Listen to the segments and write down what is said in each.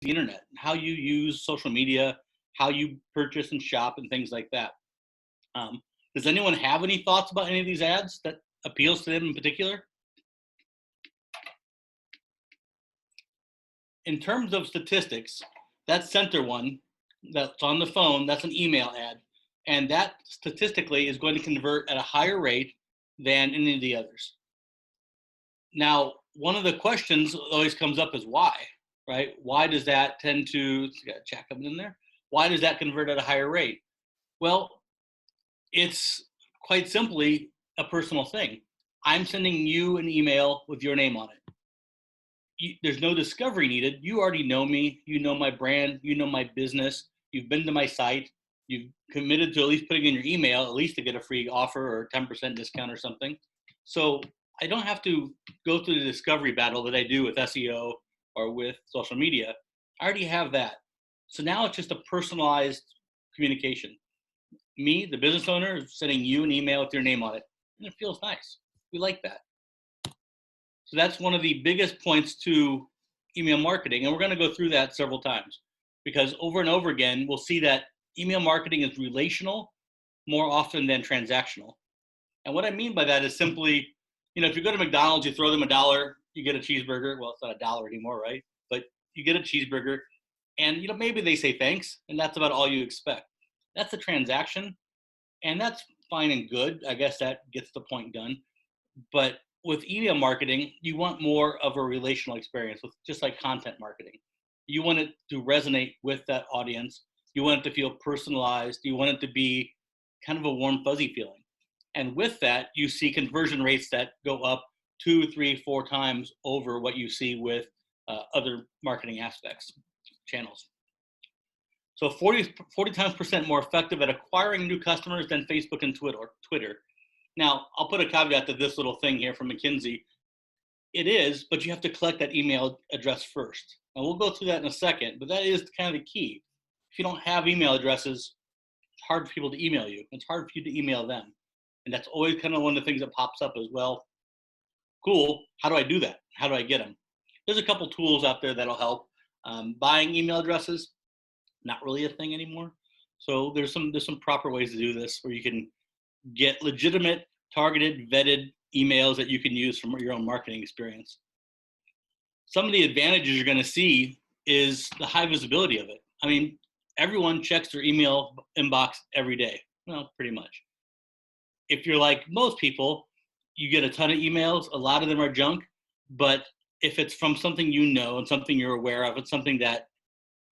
the internet, how you use social media, how you purchase and shop and things like that. Does anyone have any thoughts about any of these ads that appeals to them in particular? In terms of statistics, that center one that's on the phone, that's an email ad. And that statistically is going to convert at a higher rate than any of the others. Now, one of the questions always comes up is why, right? Why does that tend to, got a chat coming in there. Why does that convert at a higher rate? Well, it's quite simply a personal thing. I'm sending you an email with your name on it. There's no discovery needed. You already know me. You know my brand. You know my business. You've been to my site. You've committed to at least putting in your email, at least to get a free offer or 10% discount or something. So I don't have to go through the discovery battle that I do with SEO or with social media. I already have that. So now it's just a personalized communication. Me, the business owner, is sending you an email with your name on it, and it feels nice. We like that. So that's one of the biggest points to email marketing, and we're going to go through that several times because over and over again, we'll see that email marketing is relational more often than transactional. And what I mean by that is simply, if you go to McDonald's, you throw them $1, you get a cheeseburger. Well, it's not $1 anymore, right? But you get a cheeseburger, and maybe they say thanks, and that's about all you expect. That's a transaction, and that's fine and good. I guess that gets the point done. But with email marketing, you want more of a relational experience, with just like content marketing. You want it to resonate with that audience. You want it to feel personalized. You want it to be kind of a warm, fuzzy feeling. And with that, you see conversion rates that go up 2, 3, 4 times over what you see with other marketing aspects, channels. So 40 times percent more effective at acquiring new customers than Facebook and Twitter. Now, I'll put a caveat to this little thing here from McKinsey. It is, but you have to collect that email address first. And we'll go through that in a second, but that is kind of the key. If you don't have email addresses, it's hard for people to email you. It's hard for you to email them. And that's always kind of one of the things that pops up as well. Cool, how do I do that? How do I get them? There's a couple tools out there that'll help. Buying email addresses, not really a thing anymore. So there's some proper ways to do this where you can get legitimate, targeted, vetted emails that you can use from your own marketing experience. Some of the advantages you're going to see is the high visibility of it. I mean, everyone checks their email inbox every day. Well, pretty much. If you're like most people, you get a ton of emails. A lot of them are junk. But if it's from something you know and something you're aware of, it's something that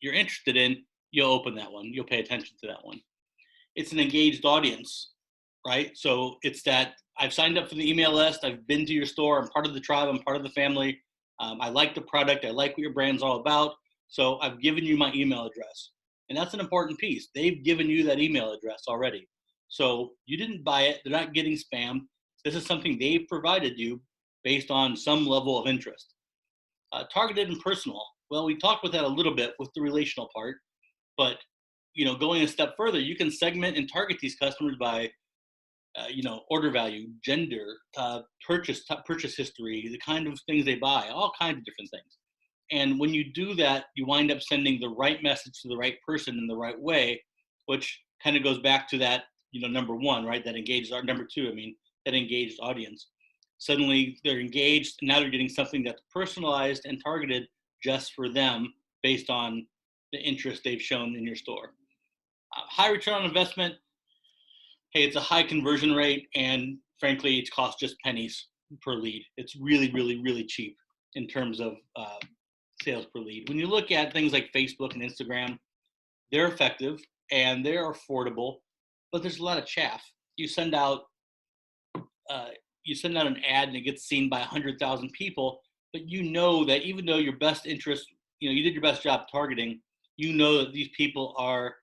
you're interested in, you'll open that one. You'll pay attention to that one. It's an engaged audience, right? So it's that I've signed up for the email list. I've been to your store. I'm part of the tribe. I'm part of the family. I like the product. I like what your brand's all about. So I've given you my email address. And that's an important piece. They've given you that email address already. So you didn't buy it. They're not getting spam. This is something they've provided you based on some level of interest. Targeted and personal. Well, we talked about that a little bit with the relational part, but going a step further, you can segment and target these customers by, order value, gender, purchase history, the kind of things they buy, all kinds of different things. And when you do that, you wind up sending the right message to the right person in the right way, which kind of goes back to that, number one, right? That engaged, or number two, that engaged audience. Suddenly they're engaged, and now they're getting something that's personalized and targeted just for them based on the interest they've shown in your store. High return on investment. Hey, it's a high conversion rate, and frankly, it costs just pennies per lead. It's really, really, really cheap in terms of sales per lead. When you look at things like Facebook and Instagram, they're effective and they're affordable, but there's a lot of chaff. You send out an ad and it gets seen by 100,000 people, but you know that even though your best interest, you did your best job targeting, you know that these people are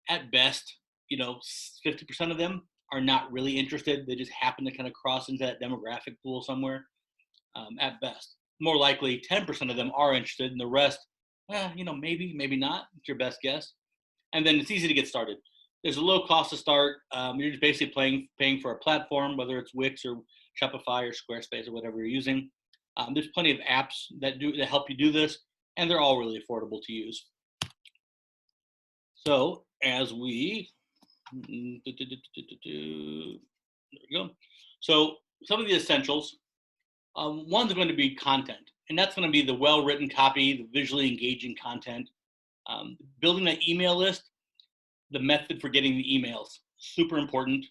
at best, 50% of them are not really interested. They just happen to kind of cross into that demographic pool somewhere at best. More likely 10% of them are interested, and the rest, maybe, maybe not. It's your best guess. And then it's easy to get started. There's a low cost to start. You're just basically paying for a platform, whether it's Wix or Shopify or Squarespace or whatever you're using. There's plenty of apps that help you do this. and they're all really affordable to use. So as we, there we go. So some of the essentials, one's going to be content, and that's going to be the well-written copy, the visually engaging content. Building that email list, the method for getting the emails, super important.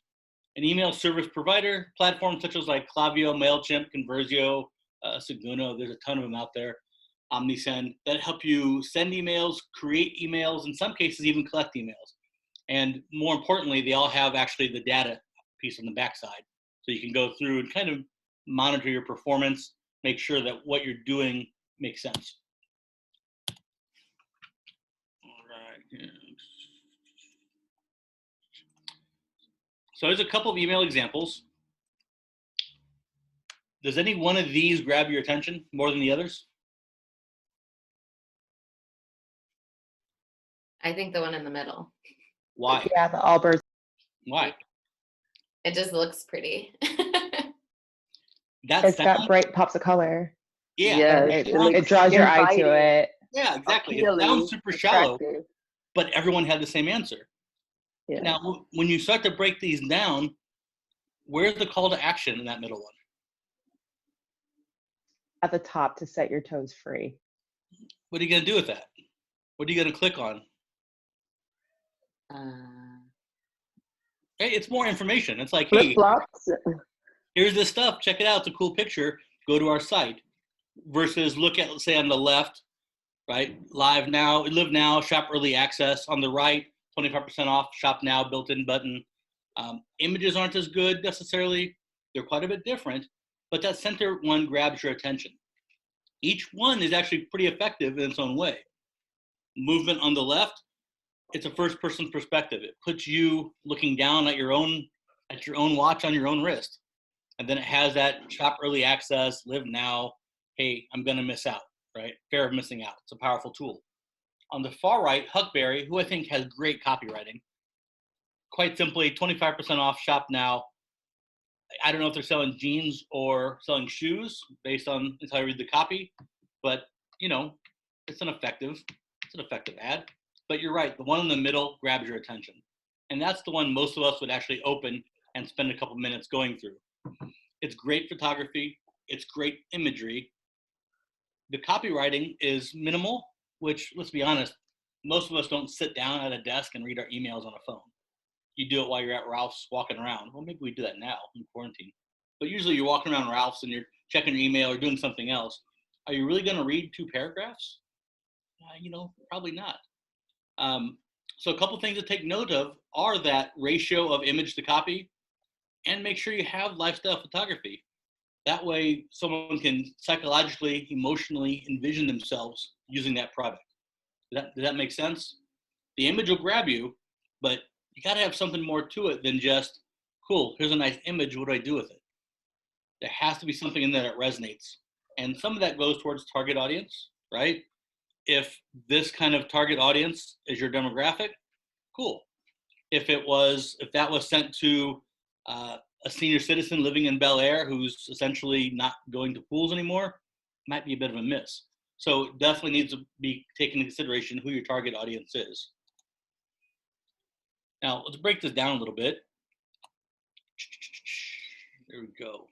An email service provider, platforms such as like Klaviyo, MailChimp, Conversio, Seguno, there's a ton of them out there, OmniSend, that help you send emails, create emails, in some cases even collect emails. And more importantly, they all have actually the data piece on the backside. So you can go through and kind of monitor your performance, make sure that what you're doing makes sense. All right. So there's a couple of email examples. Does any one of these grab your attention more than the others? I think the one in the middle. Why? Yeah, the Allbirds. Why? It just looks pretty. It's got bright pops of color. Yeah. Yes, it draws your eye to it. Yeah, exactly. Appealing, it sounds super shallow, attractive. but everyone had the same answer. Yeah. Now, when you start to break these down, where's the call to action in that middle one? At the top, to set your toes free. What are you going to do with that? What are you going to click on? Hey, it's more information. It's like, hey, Flip-flops. here's this stuff. Check it out. It's a cool picture. Go to our site. Versus look at, let's say, on the left, right? Live now, live now, shop early access. On the right, 25% off, shop now, built-in button. Images aren't as good necessarily. They're quite a bit different, but that center one grabs your attention. Each one is actually pretty effective in its own way. Movement on the left, it's a first-person perspective. It puts you looking down at your own watch on your own wrist. And then it has that shop early access, live now, hey, I'm gonna miss out, right? Fear of missing out. It's a powerful tool. On the far right, Huckberry, who I think has great copywriting. Quite simply, 25% off, shop now. I don't know if they're selling jeans or selling shoes based on how I read the copy, but you know, it's an effective ad. But you're right, the one in the middle grabs your attention. And that's the one most of us would actually open and spend a couple minutes going through. It's great photography, it's great imagery. The copywriting is minimal, which, let's be honest, most of us don't sit down at a desk and read our emails on a phone. You do it while you're at Ralph's walking around. Well, maybe we do that now in quarantine. But usually you're walking around Ralph's and you're checking your email or doing something else. Are you really going to read 2 paragraphs? Probably not. So a couple things to take note of are that ratio of image to copy, and make sure you have lifestyle photography. That way someone can psychologically, emotionally envision themselves using that product. Does that make sense? The image will grab you, but you got to have something more to it than just, cool, here's a nice image, what do I do with it? There has to be something in there that resonates. And some of that goes towards target audience, right? If this kind of target audience is your demographic, cool. If that was sent to a senior citizen living in Bel Air who's essentially not going to pools anymore, might be a bit of a miss. So it definitely needs to be taken into consideration who your target audience is. Now, let's break this down a little bit. There we go.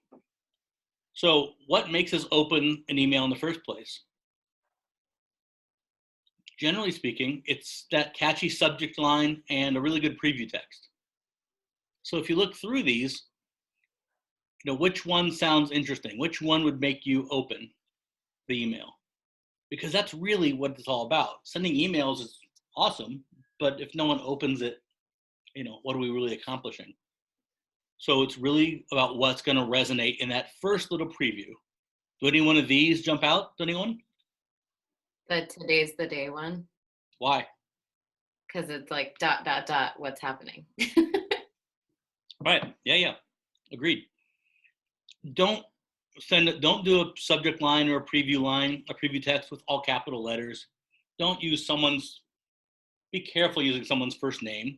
So what makes us open an email in the first place? Generally speaking, it's that catchy subject line and a really good preview text. So if you look through these, which one sounds interesting? Which one would make you open the email? Because that's really what it's all about. Sending emails is awesome, but if no one opens it, what are we really accomplishing? So it's really about what's going to resonate in that first little preview. Do any one of these jump out to anyone? The today's the day one. Why? Because it's like ... what's happening. Right. Yeah. Agreed. Don't do a subject line or a preview text with all capital letters. Don't use be careful using someone's first name.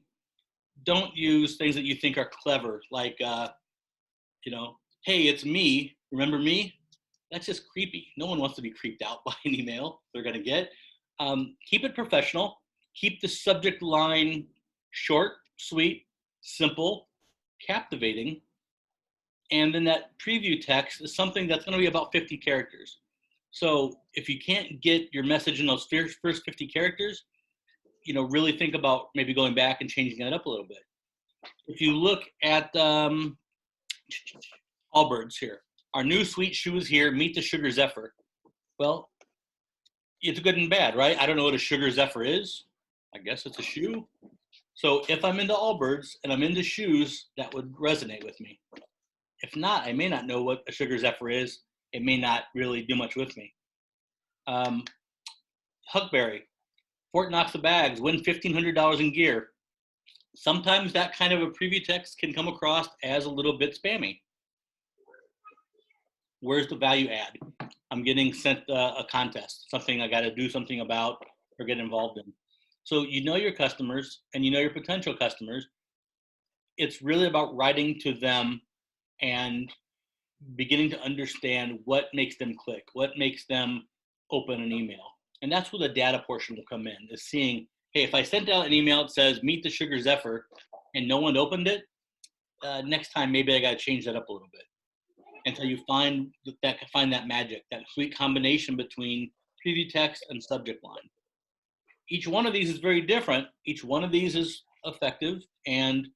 Don't use things that you think are clever, like, hey, it's me. Remember me? That's just creepy. No one wants to be creeped out by an email they're going to get. Keep it professional. Keep the subject line short, sweet, simple, captivating. And then that preview text is something that's going to be about 50 characters. So if you can't get your message in those first 50 characters, really think about maybe going back and changing that up a little bit. If you look at Allbirds here, our new sweet shoe is here, meet the Sugar Zephyr. Well, it's good and bad, right? I don't know what a Sugar Zephyr is. I guess it's a shoe. So if I'm into Allbirds and I'm into shoes, that would resonate with me. If not, I may not know what a Sugar Zephyr is. It may not really do much with me. Huckberry, Fort Knox the bags, win $1,500 in gear. Sometimes that kind of a preview text can come across as a little bit spammy. Where's the value add? I'm getting sent a contest, something I got to do something about or get involved in. So your customers and your potential customers. It's really about writing to them and beginning to understand what makes them click, what makes them open an email. And that's where the data portion will come in, is seeing, hey, if I sent out an email that says, meet the Sugar Zephyr, and no one opened it, next time maybe I got to change that up a little bit until you find that magic, that sweet combination between preview text and subject line. Each one of these is very different. Each one of these is effective, and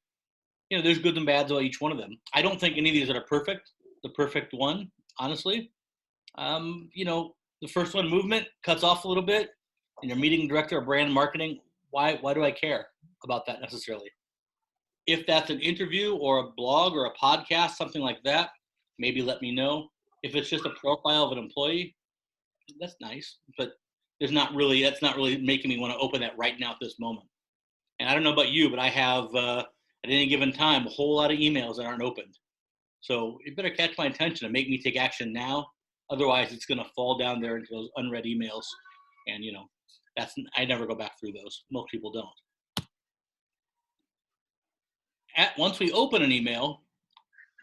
there's good and bads about each one of them. I don't think any of these are the perfect one, honestly. The first one, movement, cuts off a little bit, and your meeting director of brand marketing, why do I care about that necessarily? If that's an interview or a blog or a podcast, something like that, maybe let me know. If it's just a profile of an employee, that's nice, but that's not really making me want to open that right now at this moment. And I don't know about you, but I have, at any given time, a whole lot of emails that aren't opened. So it better catch my attention and make me take action now. Otherwise, it's going to fall down there into those unread emails. And, I never go back through those. Most people don't. Once we open an email,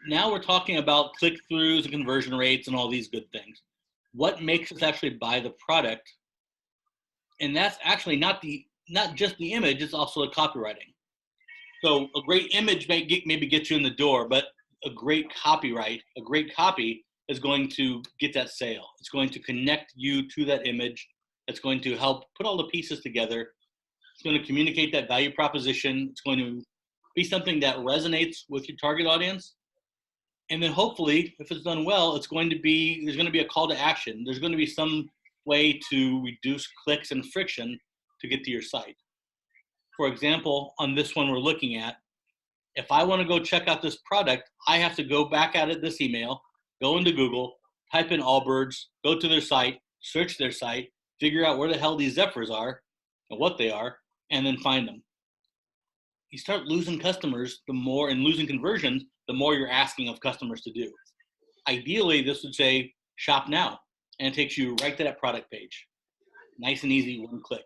now we're talking about click-throughs and conversion rates and all these good things. What makes us actually buy the product? And that's actually not just the image, it's also the copywriting. So a great image maybe get you in the door, but a great copy is going to get that sale. It's going to connect you to that image. It's going to help put all the pieces together. It's going to communicate that value proposition. It's going to be something that resonates with your target audience. And then hopefully, if it's done well, there's going to be a call to action. There's going to be some way to reduce clicks and friction to get to your site. For example, on this one we're looking at, if I want to go check out this product, I have to go back out of this email, go into Google, type in Allbirds, go to their site, search their site, figure out where the hell these Zephyrs are and what they are, and then find them. You start losing customers and losing conversions, the more you're asking of customers to do. Ideally, this would say shop now, and it takes you right to that product page. Nice and easy, one click.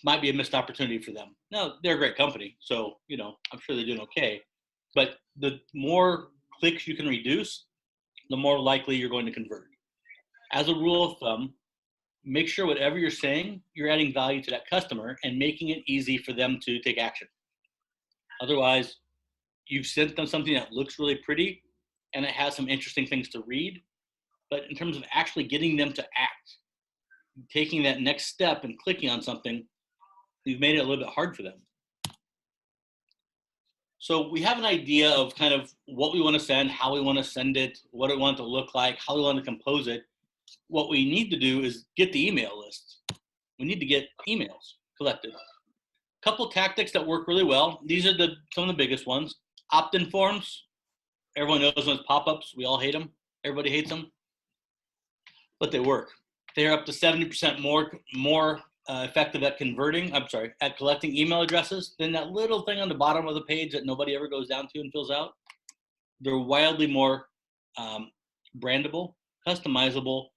Might be a missed opportunity for them. No, they're a great company, so I'm sure they're doing okay. But the more clicks you can reduce, the more likely you're going to convert. As a rule of thumb, make sure whatever you're saying, you're adding value to that customer and making it easy for them to take action. Otherwise, you've sent them something that looks really pretty and it has some interesting things to read, but in terms of actually getting them to act, taking that next step and clicking on something, you've made it a little bit hard for them. So we have an idea of kind of what we want to send, how we want to send it, what we want it to look like, how we want to compose it. What we need to do is get the email lists. We need to get emails collected. A couple tactics that work really well. These are some of the biggest ones. Opt-in forms. Everyone knows those pop-ups. We all hate them. Everybody hates them. But they work. They're up to 70% more effective at at collecting email addresses than that little thing on the bottom of the page that nobody ever goes down to and fills out. They're wildly more brandable, customizable.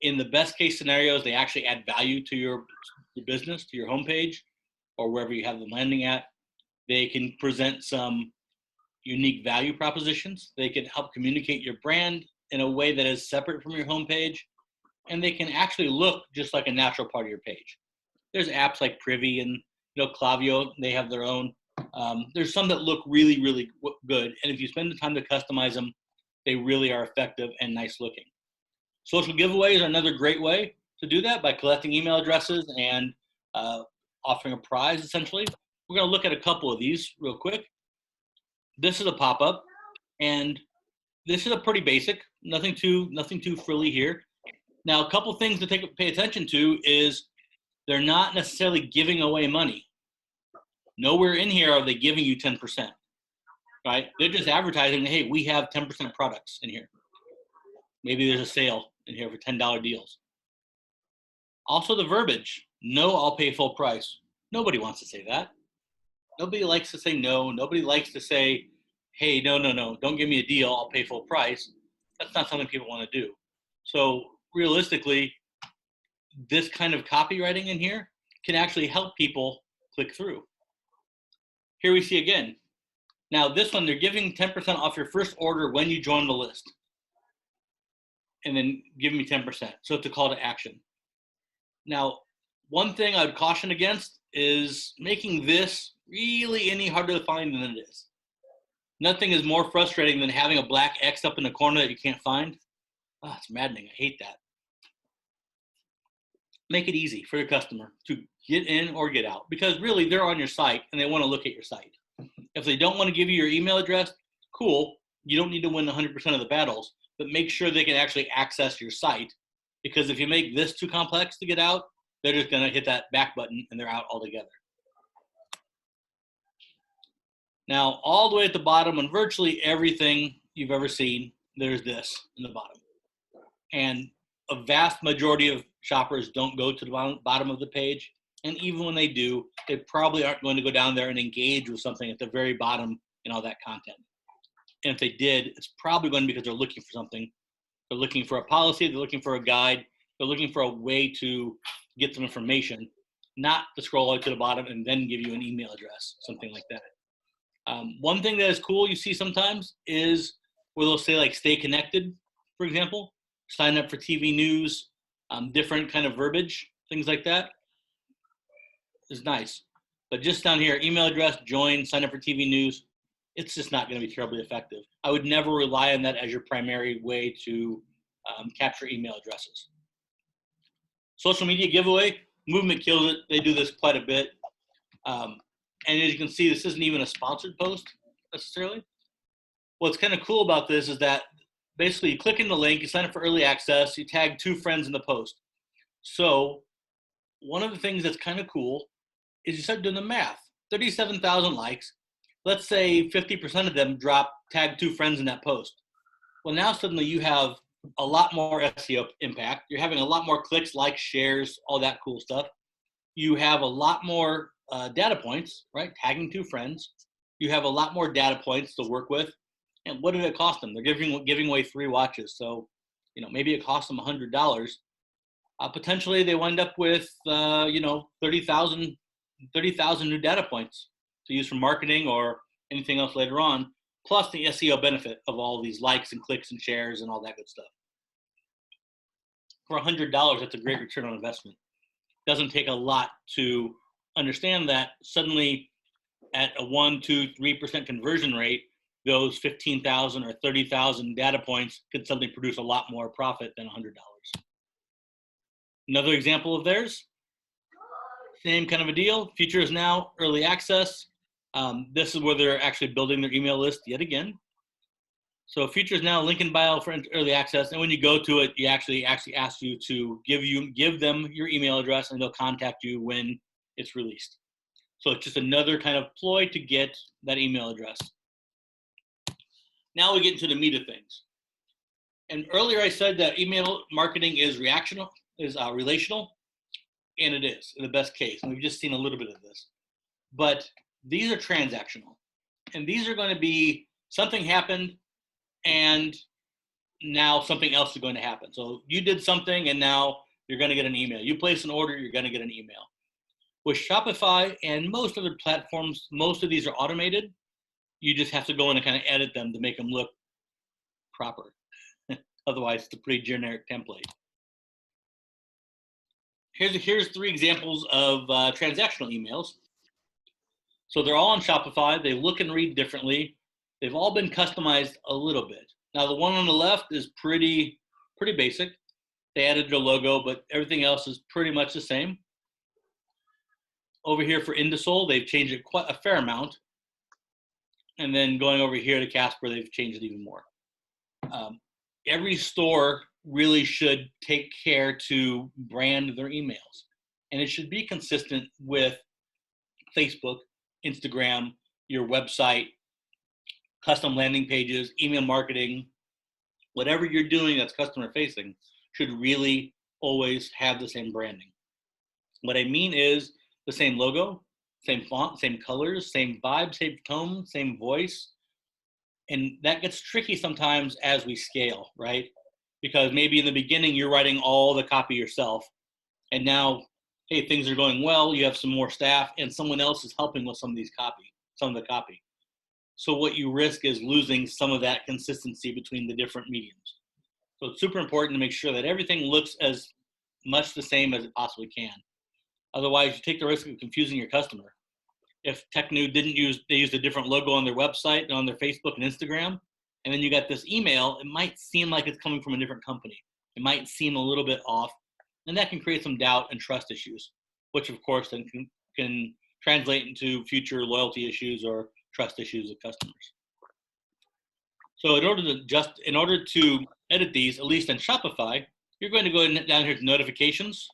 In the best case scenarios, they actually add value to your business, to your homepage, or wherever you have them landing at. They can present some unique value propositions. They can help communicate your brand in a way that is separate from your homepage, and they can actually look just like a natural part of your page. There's apps like Privy and Klaviyo, they have their own. There's some that look really, really good, and if you spend the time to customize them, they really are effective and nice looking. Social giveaways are another great way to do that by collecting email addresses and offering a prize, essentially. We're going to look at a couple of these real quick. This is a pop-up, and this is a pretty basic, nothing too frilly here. Now, a couple things to pay attention to is they're not necessarily giving away money. Nowhere in here are they giving you 10%, right? They're just advertising, hey, we have 10% products in here. Maybe there's a sale in here for $10 deals. Also the verbiage, no, I'll pay full price. Nobody wants to say that. Nobody likes to say no. Nobody likes to say, hey, no, don't give me a deal, I'll pay full price. That's not something people want to do. So realistically, this kind of copywriting in here can actually help people click through. Here we see again. Now this one, they're giving 10% off your first order when you join the list. And then give me 10%. So it's a call to action. Now, one thing I would caution against is making this really any harder to find than it is. Nothing is more frustrating than having a black X up in the corner that you can't find. Oh, it's maddening. I hate that. Make it easy for your customer to get in or get out, because really they're on your site and they want to look at your site. If they don't want to give you your email address, cool. You don't need to win 100% of the battles, but make sure they can actually access your site, because if you make this too complex to get out, they're just going to hit that back button and they're out altogether. Now, all the way at the bottom on virtually everything you've ever seen, there's this in the bottom. And a vast majority of shoppers don't go to the bottom of the page. And even when they do, they probably aren't going to go down there and engage with something at the very bottom in all that content. And if they did, it's probably going to be because they're looking for something. They're looking for a policy, they're looking for a guide, they're looking for a way to get some information, not to scroll all the way to the bottom and then give you an email address, something like that. One thing that is cool you see sometimes is where they'll say like stay connected, for example, sign up for TV news, different kind of verbiage, things like that is nice. But just down here, email address, join, sign up for TV news, it's just not going to be terribly effective. I would never rely on that as your primary way to capture email addresses. Social media giveaway, Movement kills it. They do this quite a bit. And as you can see, this isn't even a sponsored post necessarily. What's kind of cool about this is that basically you click in the link, you sign up for early access, you tag 2 friends in the post. So one of the things that's kind of cool is you start doing the math. 37,000 likes. Let's say 50% of them tag 2 friends in that post. Well, now suddenly you have a lot more SEO impact. You're having a lot more clicks, likes, shares, all that cool stuff. You have a lot more data points, right? Tagging 2 friends. You have a lot more data points to work with. And what did it cost them? They're giving away 3 watches. So, maybe it cost them $100. Potentially they wind up with, 30,000 new data points to use for marketing or anything else later on, plus the SEO benefit of all these likes and clicks and shares and all that good stuff. For $100, that's a great return on investment. Doesn't take a lot to understand that suddenly at a 1, 2, 3% conversion rate, those 15,000 or 30,000 data points could suddenly produce a lot more profit than $100. Another example of theirs, same kind of a deal. Features now, early access. This is where they're actually building their email list yet again. So features now, link in bio for early access. And when you go to it, you actually ask you to give them your email address, and they'll contact you when it's released. So it's just another kind of ploy to get that email address. Now we get into the meat of things. And earlier I said that email marketing is relational, and it is in the best case. And we've just seen a little bit of this. But these are transactional. And these are going to be something happened and now something else is going to happen. So you did something and now you're going to get an email. You place an order, you're going to get an email. With Shopify and most other platforms, most of these are automated. You just have to go in and kind of edit them to make them look proper. Otherwise, it's a pretty generic template. Here's 3 examples of transactional emails. So they're all on Shopify. They look and read differently. They've all been customized a little bit. Now the one on the left is pretty basic. They added their logo, but everything else is pretty much the same. Over here for Indisol, they've changed it quite a fair amount. And then going over here to Casper, they've changed it even more. Every store really should take care to brand their emails. And it should be consistent with Facebook, Instagram, your website, custom landing pages, email marketing, whatever you're doing that's customer facing should really always have the same branding. What I mean is the same logo, same font, same colors, same vibe, same tone, same voice. And that gets tricky sometimes as we scale, right? Because maybe in the beginning you're writing all the copy yourself. And now, hey, things are going well, you have some more staff and someone else is helping with some of the copy. So what you risk is losing some of that consistency between the different mediums. So it's super important to make sure that everything looks as much the same as it possibly can. Otherwise, you take the risk of confusing your customer. If Tecnu they used a different logo on their website and on their Facebook and Instagram, and then you got this email, it might seem like it's coming from a different company. It might seem a little bit off, and that can create some doubt and trust issues, which of course then can translate into future loyalty issues or trust issues with customers. So in order to edit these, at least in Shopify, you're going to go down here to notifications.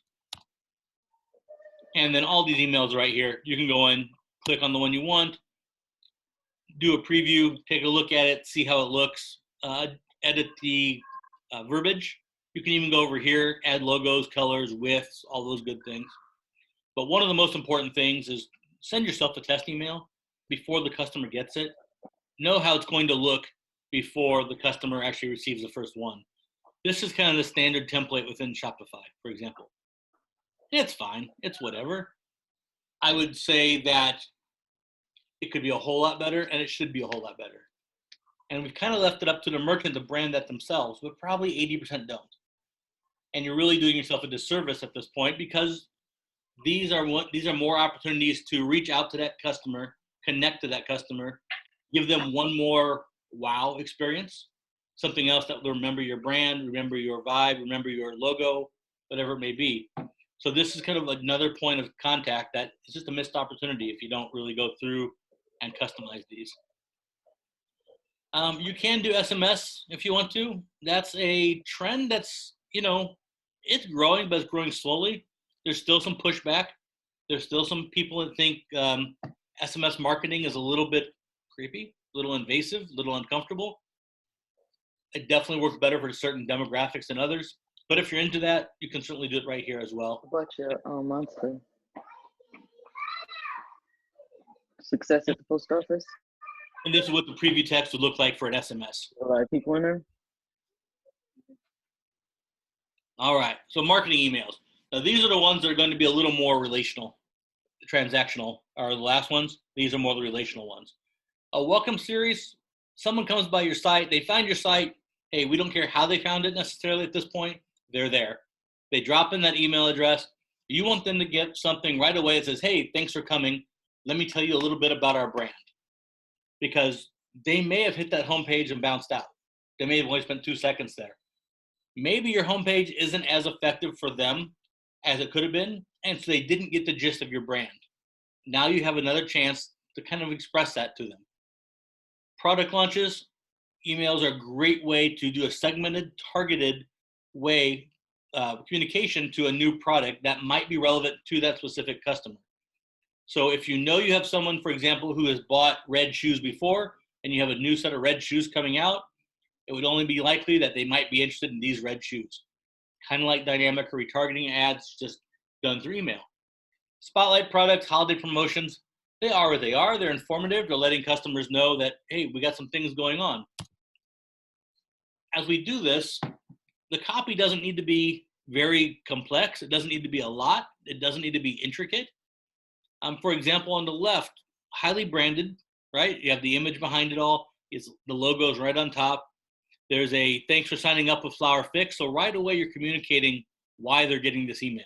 And then all these emails right here, you can go in, click on the one you want, do a preview, take a look at it, see how it looks, edit the verbiage. You can even go over here, add logos, colors, widths, all those good things. But one of the most important things is send yourself a test email before the customer gets it. Know how it's going to look before the customer actually receives the first one. This is kind of the standard template within Shopify, for example. It's fine. It's whatever. I would say that it could be a whole lot better, and it should be a whole lot better. And we've kind of left it up to the merchant to brand that themselves, but probably 80% don't. And you're really doing yourself a disservice at this point because these are more opportunities to reach out to that customer, connect to that customer, give them one more wow experience, something else that will remember your brand, remember your vibe, remember your logo, whatever it may be. So this is kind of another point of contact that is just a missed opportunity if you don't really go through and customize these. You can do SMS if you want to. That's a trend that's, it's growing, but it's growing slowly. There's still some pushback. There's still some people that think SMS marketing is a little bit creepy, a little invasive, a little uncomfortable. It definitely works better for certain demographics than others. But if you're into that, you can certainly do it right here as well. What about your monthly success at the post office? And this is what the preview text would look like for an SMS. A lot of people in there. All right, so marketing emails. Now these are the ones that are going to be a little more relational. The transactional are the last ones. These are more the relational ones. A welcome series, someone comes by your site, they find your site. Hey, we don't care how they found it necessarily at this point. They're there. They drop in that email address. You want them to get something right away that says, hey, thanks for coming. Let me tell you a little bit about our brand. Because they may have hit that homepage and bounced out. They may have only spent 2 seconds there. Maybe your homepage isn't as effective for them as it could have been, and so they didn't get the gist of your brand. Now you have another chance to kind of express that to them. Product launches, emails are a great way to do a segmented, targeted way communication to a new product that might be relevant to that specific customer. So if you know you have someone, for example, who has bought red shoes before and you have a new set of red shoes coming out, it would only be likely that they might be interested in these red shoes. Kind of like dynamic or retargeting ads, just done through email. Spotlight products, holiday promotions, they are what they are. They're informative. They're letting customers know that, hey, we got some things going on. As we do this, the copy doesn't need to be very complex. It doesn't need to be a lot. It doesn't need to be intricate. For example, on the left, highly branded, right? You have the image behind it all. The logo's right on top. There's a thanks for signing up with Flower Fix. So right away, you're communicating why they're getting this email.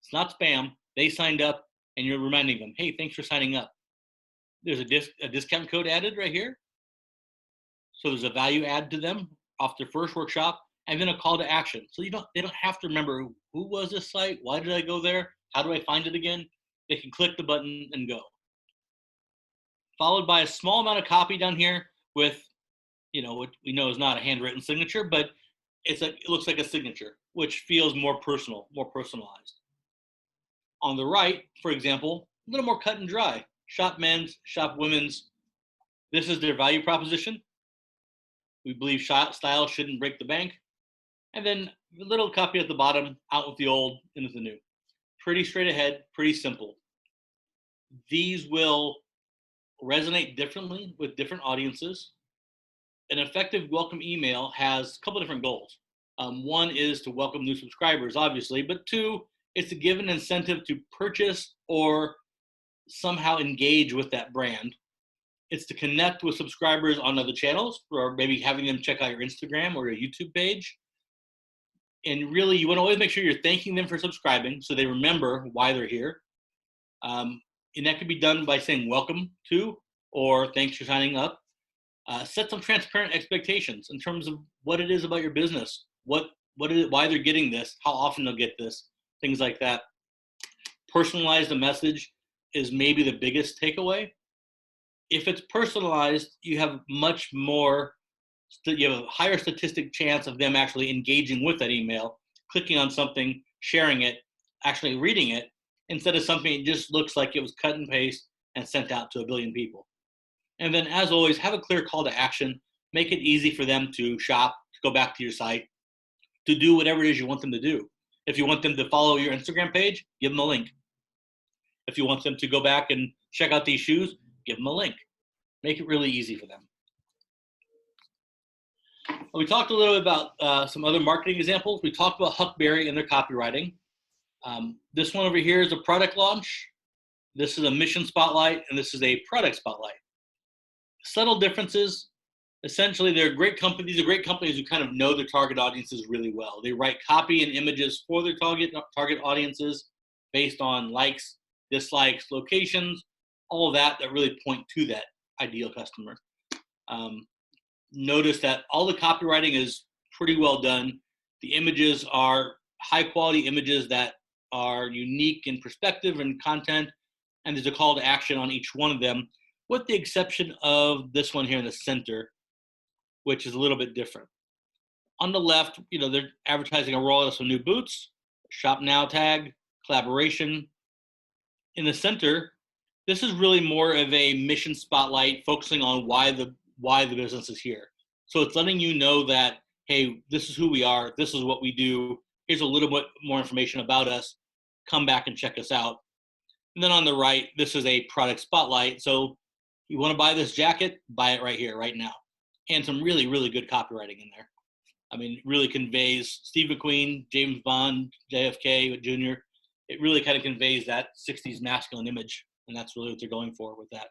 It's not spam. They signed up, and you're reminding them, hey, thanks for signing up. There's a discount code added right here. So there's a value add to them off their first workshop, and then a call to action. So they don't have to remember who was this site, why did I go there, how do I find it again? They can click the button and go. Followed by a small amount of copy down here with, what we know is not a handwritten signature, but it looks like a signature, which feels more personal, more personalized. On the right, for example, a little more cut and dry. Shop men's, shop women's. This is their value proposition. We believe style shouldn't break the bank. And then a little copy at the bottom, out with the old, in with the new. Pretty straight ahead, pretty simple. These will resonate differently with different audiences. An effective welcome email has a couple different goals. One is to welcome new subscribers, obviously, but two, it's to give an incentive to purchase or somehow engage with that brand. It's to connect with subscribers on other channels, or maybe having them check out your Instagram or your YouTube page. And really, you want to always make sure you're thanking them for subscribing so they remember why they're here. And that could be done by saying welcome to, or thanks for signing up. Set some transparent expectations in terms of what it is about your business, what is it, why they're getting this, how often they'll get this, things like that. Personalize the message is maybe the biggest takeaway. If it's personalized, you have a higher statistic chance of them actually engaging with that email, clicking on something, sharing it, actually reading it, instead of something that just looks like it was cut and paste and sent out to a billion people. And then, as always, have a clear call to action. Make it easy for them to shop, to go back to your site, to do whatever it is you want them to do. If you want them to follow your Instagram page, give them a link. If you want them to go back and check out these shoes, give them a link. Make it really easy for them. We talked a little bit about some other marketing examples. We talked about Huckberry and their copywriting. This one over here is a product launch. This is a mission spotlight, and this is a product spotlight. Subtle differences. Essentially, they're great companies. These are great companies who kind of know their target audiences really well. They write copy and images for their target audiences based on likes, dislikes, locations, all of that really point to that ideal customer. Notice that all the copywriting is pretty well done. The images are high quality images that are unique in perspective and content, and there's a call to action on each one of them, with the exception of this one here in the center, which is a little bit different. On the left, they're advertising a rollout of some new boots, shop now tag, collaboration. In the center, this is really more of a mission spotlight focusing on why the business is here. So it's letting you know that, hey, this is who we are, this is what we do, here's a little bit more information about us, come back and check us out. And then on the right, this is a product spotlight. So you want to buy this jacket, buy it right here, right now. And some really, really good copywriting in there. I mean, it really conveys Steve McQueen, James Bond, JFK Jr. It really kind of conveys that 60s masculine image. And that's really what they're going for with that.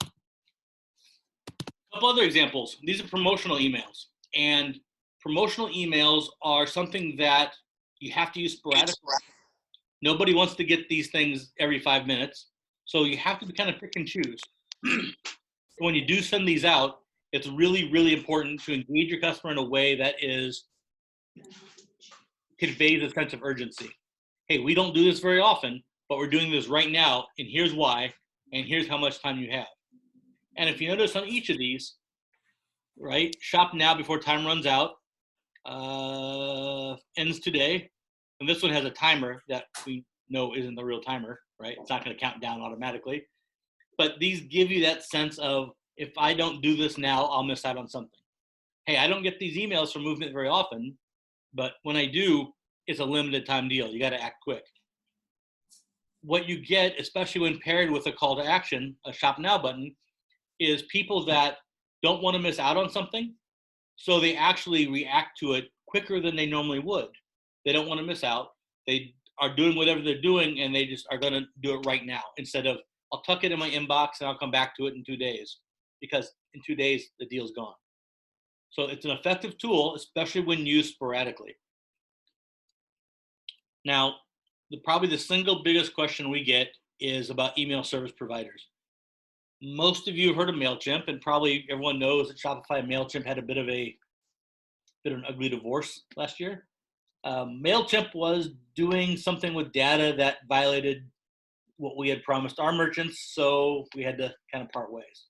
A couple other examples. These are promotional emails. And promotional emails are something that you have to use sporadically. Nobody wants to get these things every 5 minutes. So you have to kind of pick and choose. When you do send these out, it's really, really important to engage your customer in a way that conveys a sense of urgency. Hey, we don't do this very often, but we're doing this right now, and here's why, and here's how much time you have. And if you notice on each of these, right, shop now before time runs out, ends today, and this one has a timer that we know isn't the real timer, right? It's not going to count down automatically. But these give you that sense of, if I don't do this now, I'll miss out on something. Hey, I don't get these emails from Movement very often, but when I do, it's a limited time deal. You got to act quick. What you get, especially when paired with a call to action, a shop now button, is people that don't want to miss out on something, so they actually react to it quicker than they normally would. They don't want to miss out. They are doing whatever they're doing, and they just are going to do it right now, instead of, I'll tuck it in my inbox and I'll come back to it in 2 days, because in 2 days, the deal's gone. So it's an effective tool, especially when used sporadically. Now, probably the single biggest question we get is about email service providers. Most of you have heard of MailChimp, and probably everyone knows that Shopify and MailChimp had a bit of an ugly divorce last year. MailChimp was doing something with data that violated what we had promised our merchants, so we had to kind of part ways.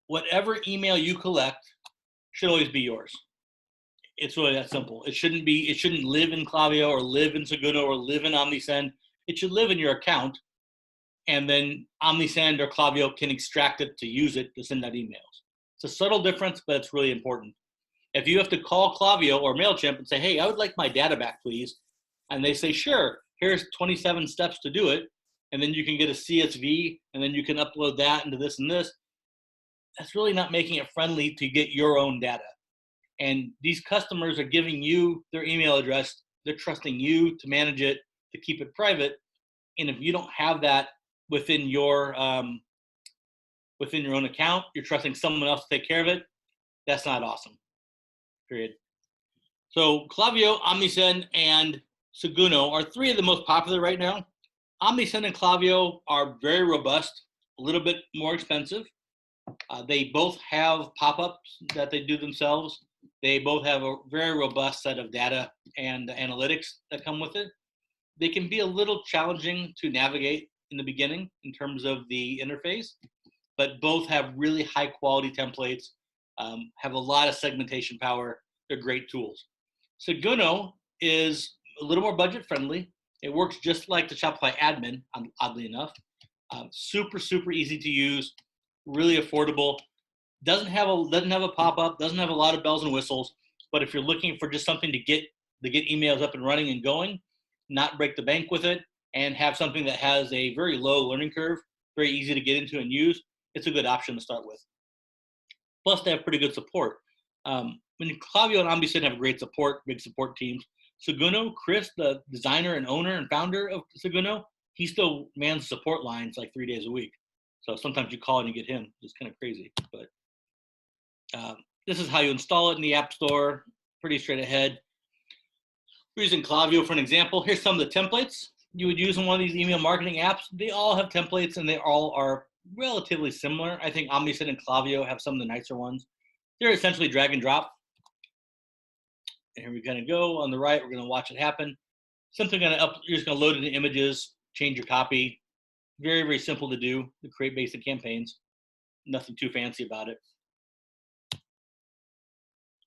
Whatever email you collect should always be yours. It's really that simple. It shouldn't live in Klaviyo or live in Seguno or live in Omnisend. It should live in your account, and then Omnisend or Klaviyo can extract it to use it to send out emails. It's a subtle difference, but it's really important. If you have to call Klaviyo or MailChimp and say, hey, I would like my data back, please, and they say, sure, here's 27 steps to do it, and then you can get a CSV, and then you can upload that into this and this, that's really not making it friendly to get your own data. And these customers are giving you their email address. They're trusting you to manage it, to keep it private. And if you don't have that within your own account, you're trusting someone else to take care of it. That's not awesome. Period. So Klaviyo, Omnisend, and Seguno are three of the most popular right now. Omnisend and Klaviyo are very robust, a little bit more expensive. They both have pop-ups that they do themselves. They both have a very robust set of data and analytics that come with it. They can be a little challenging to navigate in the beginning in terms of the interface, but both have really high quality templates, have a lot of segmentation power. They're great tools. Seguno is a little more budget friendly. It works just like the Shopify admin, oddly enough. Super, super easy to use, really affordable. Doesn't have a pop-up, doesn't have a lot of bells and whistles, but if you're looking for just something to get emails up and running and going, not break the bank with it, and have something that has a very low learning curve, very easy to get into and use, it's a good option to start with. Plus, they have pretty good support. When Klaviyo and Omnisend have great support, big support teams. Seguno, Chris, the designer and owner and founder of Seguno, he still mans support lines like 3 days a week. So sometimes you call and you get him. It's kind of crazy. But this is how you install it in the App Store. Pretty straight ahead. We're using Klaviyo for an example. Here's some of the templates you would use in one of these email marketing apps. They all have templates and they all are relatively similar. I think Omnisend and Klaviyo have some of the nicer ones. They're essentially drag and drop. And here we're going to go on the right. We're going to watch it happen. Simply you're just going to load it in images, change your copy. Very, very simple to do, to create basic campaigns. Nothing too fancy about it.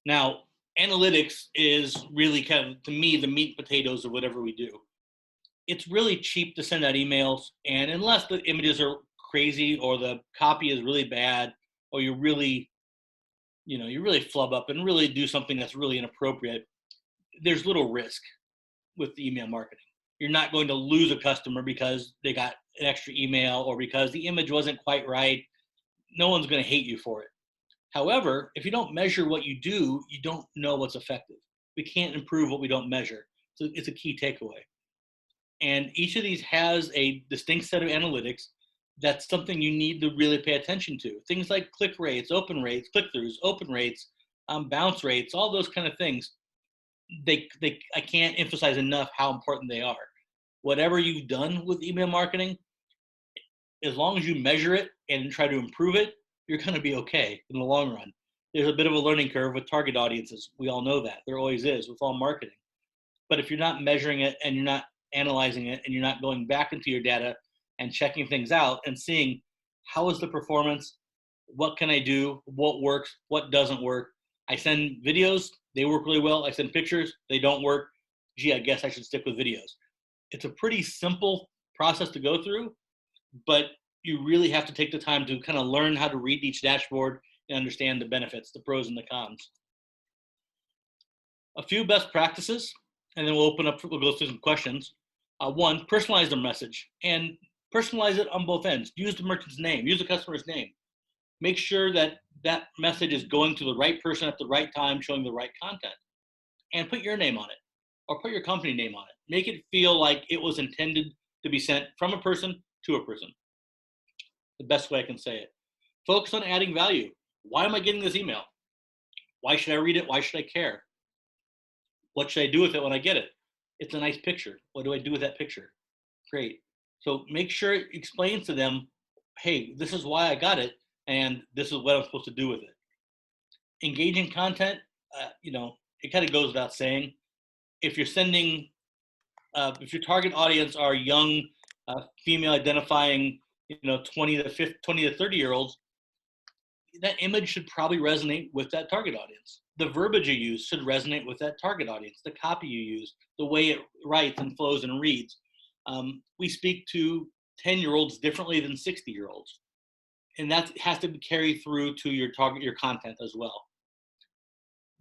Now, analytics is really kind of, to me, the meat and potatoes of whatever we do. It's really cheap to send out emails, and unless the images are crazy or the copy is really bad, or you really flub up and really do something that's really inappropriate, there's little risk with email marketing. You're not going to lose a customer because they got an extra email or because the image wasn't quite right. No one's going to hate you for it. However, if you don't measure what you do, you don't know what's effective. We can't improve what we don't measure. So it's a key takeaway. And each of these has a distinct set of analytics. That's something you need to really pay attention to. Things like click rates, open rates, click-throughs, open rates, bounce rates, all those kind of things. I can't emphasize enough how important they are. Whatever you've done with email marketing, as long as you measure it and try to improve it, you're going to be okay in the long run. There's a bit of a learning curve with target audiences. We all know that. There always is with all marketing. But if you're not measuring it and you're not analyzing it and you're not going back into your data and checking things out and seeing how is the performance, what can I do, what works, what doesn't work. I send videos, they work really well. I send pictures, they don't work. Gee, I guess I should stick with videos. It's a pretty simple process to go through, but you really have to take the time to kind of learn how to read each dashboard and understand the benefits, the pros and the cons. A few best practices, and then we'll go through some questions. One, personalize the message and personalize it on both ends. Use the merchant's name, use the customer's name. Make sure that that message is going to the right person at the right time, showing the right content. And put your name on it or put your company name on it. Make it feel like it was intended to be sent from a person to a person. The best way I can say it. Focus on adding value. Why am I getting this email? Why should I read it? Why should I care? What should I do with it when I get it? It's a nice picture. What do I do with that picture? Great. So make sure it explains to them, hey, this is why I got it, and this is what I'm supposed to do with it. Engaging content, it kind of goes without saying. If you're sending, if your target audience are young, female identifying, 20 to 30-year-olds, that image should probably resonate with that target audience. The verbiage you use should resonate with that target audience. The copy you use, the way it writes and flows and reads. We speak to 10-year-olds differently than 60-year-olds. And that has to carry through to your content as well.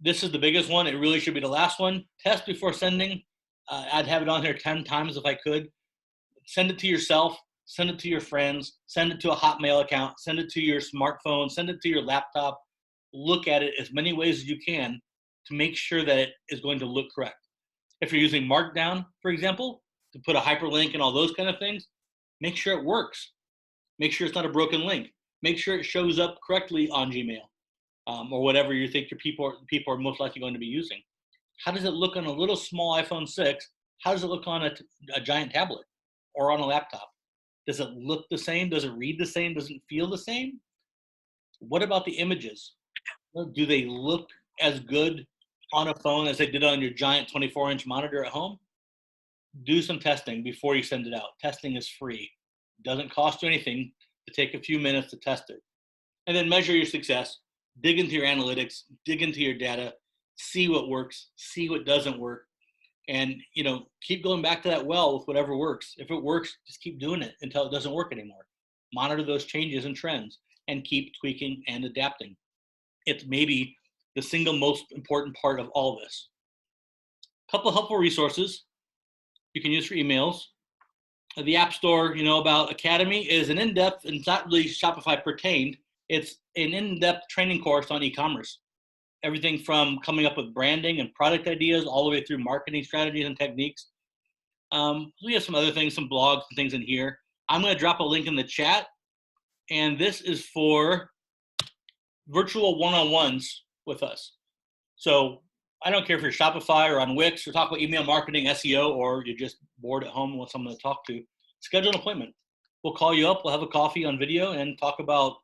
This is the biggest one. It really should be the last one. Test before sending. I'd have it on here 10 times if I could. Send it to yourself. Send it to your friends. Send it to a Hotmail account. Send it to your smartphone. Send it to your laptop. Look at it as many ways as you can to make sure that it is going to look correct. If you're using Markdown, for example, to put a hyperlink and all those kind of things, make sure it works. Make sure it's not a broken link. Make sure it shows up correctly on Gmail or whatever you think your people are most likely going to be using. How does it look on a little small iPhone 6? How does it look on a giant tablet or on a laptop? Does it look the same? Does it read the same? Does it feel the same? What about the images? Do they look as good on a phone as they did on your giant 24-inch monitor at home? Do some testing before you send it out. Testing is free. It doesn't cost you anything to take a few minutes to test it. And then measure your success. Dig into your analytics. Dig into your data. See what works. See what doesn't work. And, keep going back to that well with whatever works. If it works, just keep doing it until it doesn't work anymore. Monitor those changes and trends and keep tweaking and adapting. It's maybe the single most important part of all this. A couple of helpful resources you can use for emails. The App Store, about Academy is an in-depth, and it's not really Shopify pertained. It's an in-depth training course on e-commerce. Everything from coming up with branding and product ideas all the way through marketing strategies and techniques. We have some other things, some blogs and things in here. I'm going to drop a link in the chat. And this is for virtual one-on-ones with us. So I don't care if you're Shopify or on Wix or talk about email marketing, SEO, or you're just bored at home and want someone to talk to. Schedule an appointment. We'll call you up. We'll have a coffee on video and talk about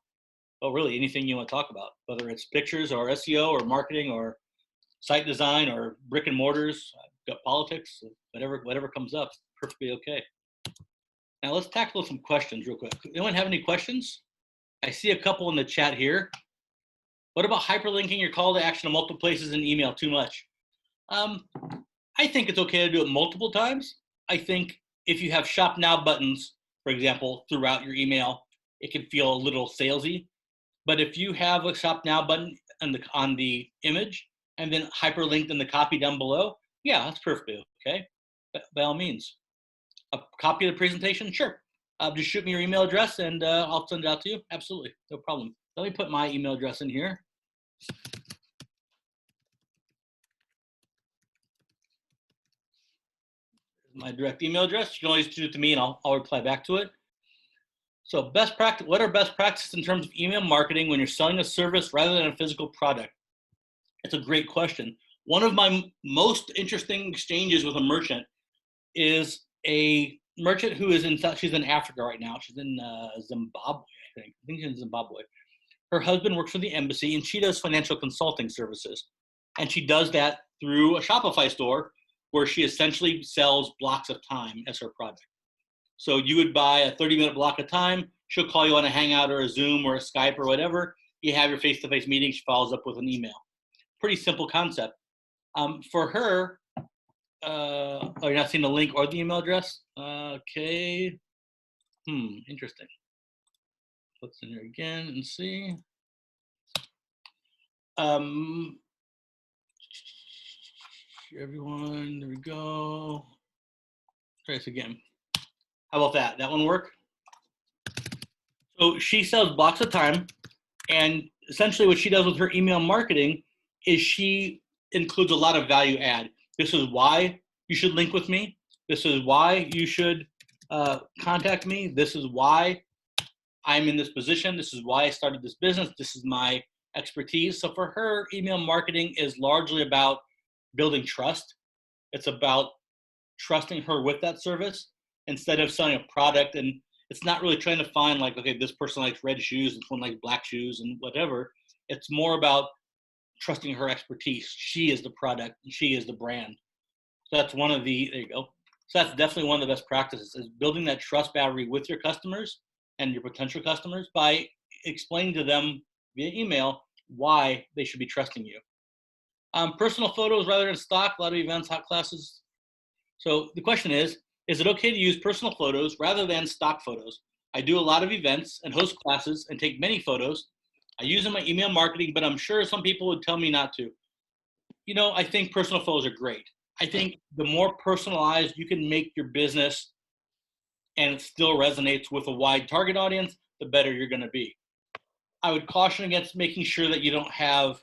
really anything you want to talk about, whether it's pictures or SEO or marketing or site design or brick and mortars, politics, whatever comes up, perfectly okay. Now let's tackle some questions real quick. Anyone have any questions? I see a couple in the chat here. What about hyperlinking your call to action to multiple places in email too much? I think it's okay to do it multiple times. I think if you have shop now buttons, for example, throughout your email, it can feel a little salesy. But if you have a shop now button on the image and then hyperlinked in the copy down below, yeah, that's perfectly okay. By all means. A copy of the presentation? Sure. Just shoot me your email address and I'll send it out to you. Absolutely, no problem. Let me put my email address in here. My direct email address. You can always shoot it to me and I'll reply back to it. So best practice. What are best practices in terms of email marketing when you're selling a service rather than a physical product? It's a great question. One of my most interesting exchanges with a merchant is a merchant who is she's in Africa right now. She's in Zimbabwe, I think she's in Zimbabwe. Her husband works for the embassy and she does financial consulting services. And she does that through a Shopify store where she essentially sells blocks of time as her project. So you would buy a 30-minute block of time. She'll call you on a Hangout or a Zoom or a Skype or whatever. You have your face-to-face meeting. She follows up with an email. Pretty simple concept. For her, you're not seeing the link or the email address? Okay. Interesting. What's in here again and see. Everyone, there we go. Try this again. How about that? That one work? So she sells blocks of time, and essentially what she does with her email marketing is she includes a lot of value add. This is why you should link with me. This is why you should contact me. This is why I'm in this position. This is why I started this business. This is my expertise. So for her, email marketing is largely about building trust. It's about trusting her with that service instead of selling a product. And it's not really trying to find like, okay, this person likes red shoes, this one likes black shoes and whatever. It's more about trusting her expertise. She is the product and she is the brand. So that's one of the, there you go. So that's definitely one of the best practices is building that trust battery with your customers and your potential customers by explaining to them via email why they should be trusting you. Personal photos rather than stock, a lot of events, hot classes. So the question is it okay to use personal photos rather than stock photos? I do a lot of events and host classes and take many photos. I use them in my email marketing, but I'm sure some people would tell me not to. I think personal photos are great. I think the more personalized you can make your business and it still resonates with a wide target audience, the better you're going to be. I would caution against making sure that you don't have,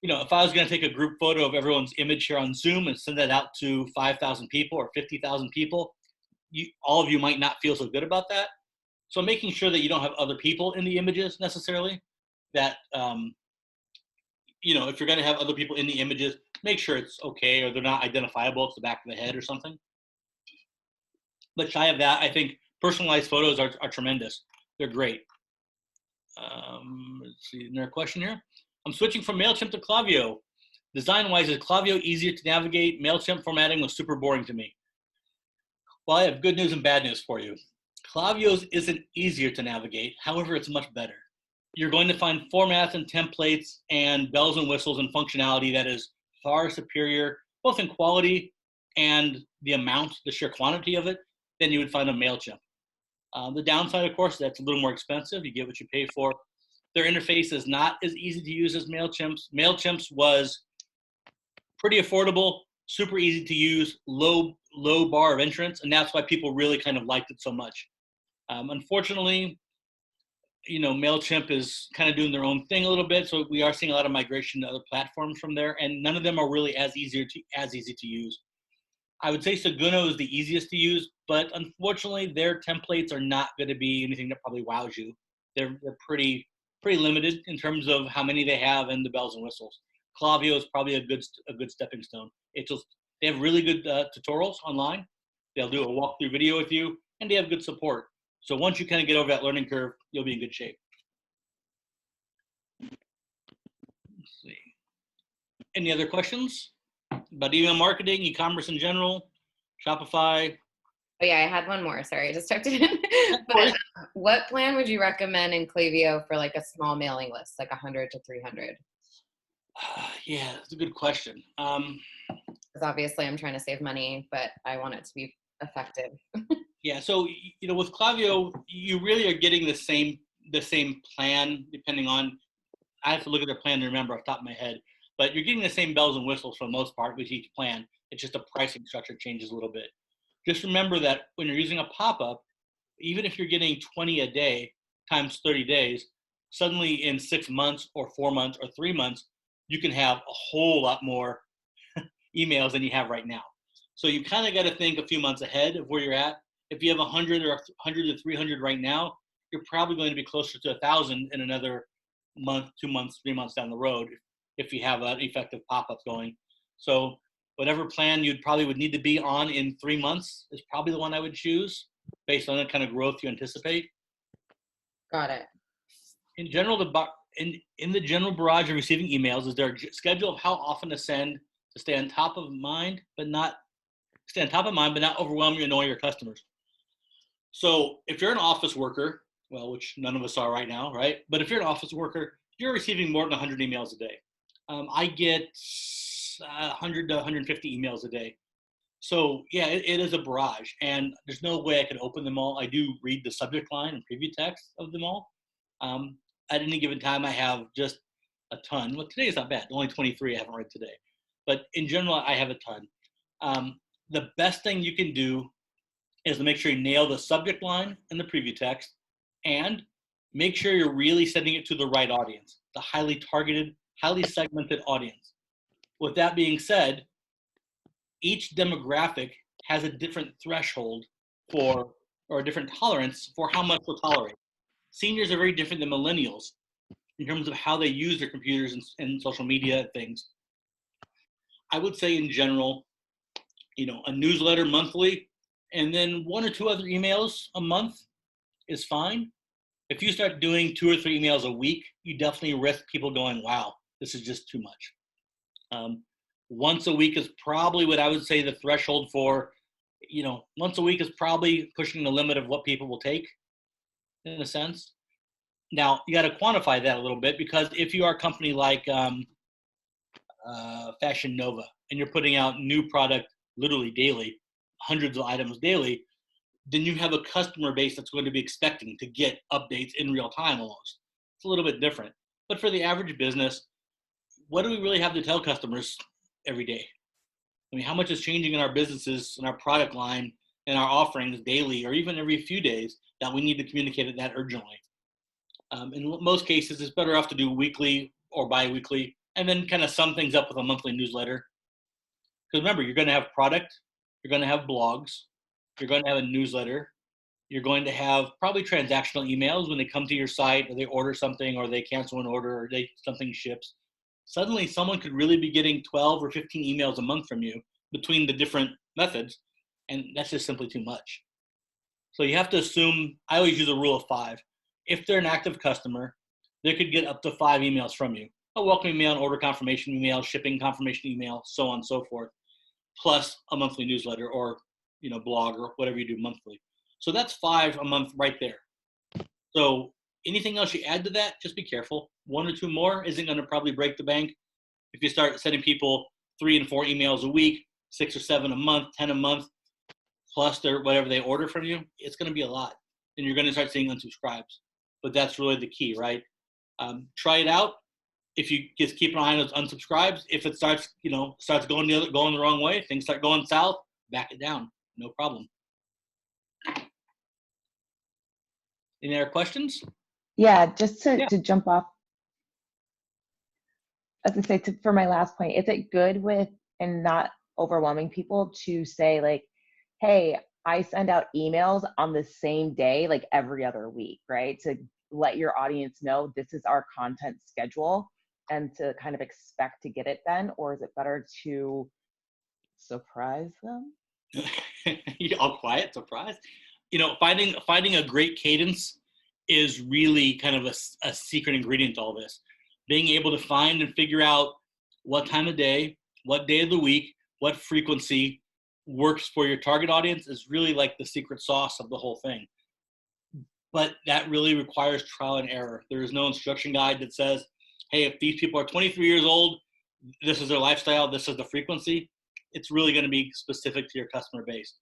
if I was going to take a group photo of everyone's image here on Zoom and send that out to 5,000 people or 50,000 people, all of you might not feel so good about that. So making sure that you don't have other people in the images necessarily, that, if you're going to have other people in the images, make sure it's okay or they're not identifiable. It's the back of the head or something. But shy of that, I think personalized photos are tremendous. They're great. Let's see, another question here. I'm switching from MailChimp to Klaviyo. Design-wise, is Klaviyo easier to navigate? MailChimp formatting was super boring to me. Well, I have good news and bad news for you. Klaviyo's isn't easier to navigate. However, it's much better. You're going to find formats and templates and bells and whistles and functionality that is far superior, both in quality and the amount, the sheer quantity of it, than you would find on MailChimp. The downside, of course, that's a little more expensive. You get what you pay for. Their interface is not as easy to use as MailChimp's. MailChimp's was pretty affordable, super easy to use, low bar of entrance, and that's why people really kind of liked it so much. Unfortunately, MailChimp is kind of doing their own thing a little bit, so we are seeing a lot of migration to other platforms from there, and none of them are really as easy to use. I would say Seguno is the easiest to use, but unfortunately, their templates are not going to be anything that probably wows you. They're pretty limited in terms of how many they have and the bells and whistles. Klaviyo is probably a good stepping stone. They have really good tutorials online. They'll do a walkthrough video with you, and they have good support. So once you kind of get over that learning curve, you'll be in good shape. Let's see. Any other questions about email marketing, e-commerce in general, Shopify? Oh yeah, I had one more. Sorry, I just typed it in. But what plan would you recommend in Klaviyo for like a small mailing list, like 100 to 300? Yeah, that's a good question. Because obviously I'm trying to save money, but I want it to be effective. Yeah, so with Klaviyo, you really are getting the same plan depending on. I have to look at their plan to remember off the top of my head, but you're getting the same bells and whistles for the most part with each plan. It's just the pricing structure changes a little bit. Just remember that when you're using a pop-up, even if you're getting 20 a day times 30 days, suddenly in 6 months or 4 months or 3 months, you can have a whole lot more emails than you have right now. So you kind of got to think a few months ahead of where you're at. If you have 100 or 100 to 300 right now, you're probably going to be closer to 1,000 in another month, 2 months, 3 months down the road if you have an effective pop-up going. So whatever plan you probably would need to be on in 3 months is probably the one I would choose based on the kind of growth you anticipate. Got it. In general, in the general barrage of receiving emails, is there a schedule of how often to send to stay on top of mind, but not overwhelm you and annoy your customers? So if you're an office worker, well, which none of us are right now, right? But if you're an office worker, you're receiving more than 100 emails a day. I get 100 to 150 emails a day. So yeah, it is a barrage, and there's no way I could open them all. I do read the subject line and preview text of them all. At any given time, I have just a ton. Well, today is not bad. Only 23 I haven't read today. But in general, I have a ton. The best thing you can do is to make sure you nail the subject line and the preview text, and make sure you're really sending it to the right audience, the highly targeted, highly segmented audience. With that being said, each demographic has a different threshold or a different tolerance for how much they'll tolerate. Seniors are very different than millennials. in terms of how they use their computers and social media things. I would say in general, a newsletter monthly and then 1 or 2 other emails a month is fine. If you start doing 2 or 3 emails a week, you definitely risk people going, wow, this is just too much. Once a week is probably what I would say the threshold for, once a week is probably pushing the limit of what people will take in a sense. Now, you got to quantify that a little bit, because if you are a company like Fashion Nova and you're putting out new product literally daily, hundreds of items daily, then you have a customer base that's going to be expecting to get updates in real time almost. It's a little bit different. But for the average business, what do we really have to tell customers every day? I mean, how much is changing in our businesses and our product line and our offerings daily, or even every few days, that we need to communicate it that urgently? In most cases, it's better off to do weekly or bi-weekly, and then kind of sum things up with a monthly newsletter. Because remember, you're going to have product, you're going to have blogs, you're going to have a newsletter, you're going to have probably transactional emails when they come to your site or they order something or they cancel an order or something ships. Suddenly, someone could really be getting 12 or 15 emails a month from you between the different methods, and that's just simply too much. So you have to assume, I always use a rule of 5. If they're an active customer, they could get up to 5 emails from you. A welcome email, an order confirmation email, shipping confirmation email, so on and so forth, plus a monthly newsletter or blog or whatever you do monthly. So that's 5 a month right there. So anything else you add to that, just be careful. 1 or 2 more isn't going to probably break the bank. If you start sending people 3 and 4 emails a week, 6 or 7 a month, 10 a month, plus their whatever they order from you, it's going to be a lot. And you're going to start seeing unsubscribes. But that's really the key, right? Try it out. If you just keep an eye on those unsubscribes, if it starts going the wrong way, things start going south, back it down. No problem. Any other questions? Yeah, just to jump off, as I say, for my last point, is it good with and not overwhelming people to say like, hey, I send out emails on the same day, like every other week, right? To let your audience know this is our content schedule and to kind of expect to get it then? Or is it better to surprise them? All quiet, surprise. Finding a great cadence is really kind of a secret ingredient to all this. Being able to find and figure out what time of day, what day of the week, what frequency works for your target audience is really like the secret sauce of the whole thing. But that really requires trial and error. There is no instruction guide that says, hey, if these people are 23 years old, this is their lifestyle, this is the frequency. It's really going to be specific to your customer base.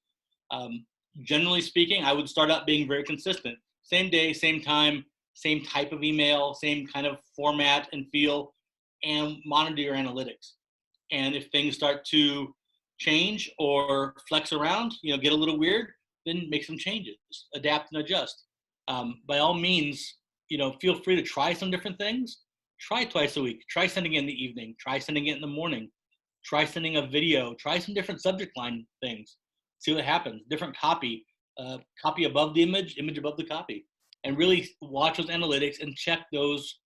Generally speaking, I would start out being very consistent. Same day, same time, same type of email, same kind of format and feel, and monitor your analytics. And if things start to change or flex around, get a little weird, then make some changes, adapt and adjust. By all means, feel free to try some different things. Try twice a week. Try sending it in the evening. Try sending it in the morning. Try sending a video. Try some different subject line things. See what happens. Different copy. Copy above the image above the copy. And really watch those analytics and check those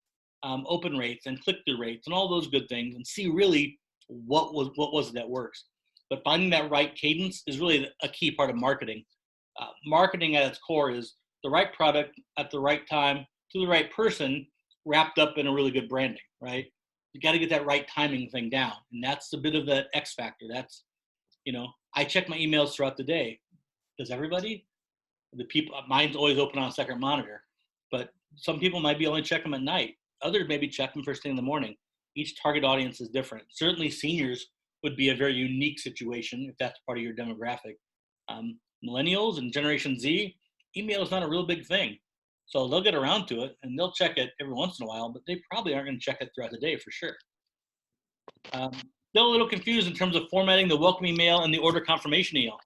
open rates and click-through rates and all those good things and see really what was it that works. But finding that right cadence is really a key part of marketing. Marketing at its core is the right product at the right time to the right person, wrapped up in a really good branding, right? You got to get that right timing thing down. And that's a bit of the X factor. That's, I check my emails throughout the day. Does everybody? Mine's always open on a second monitor, but some people might be only check them at night. Others maybe check them first thing in the morning. Each target audience is different. Certainly seniors would be a very unique situation if that's part of your demographic. Millennials and Generation Z, email is not a real big thing. So they'll get around to it and they'll check it every once in a while, but they probably aren't going to check it throughout the day for sure. Still a little confused in terms of formatting the welcome email and the order confirmation email.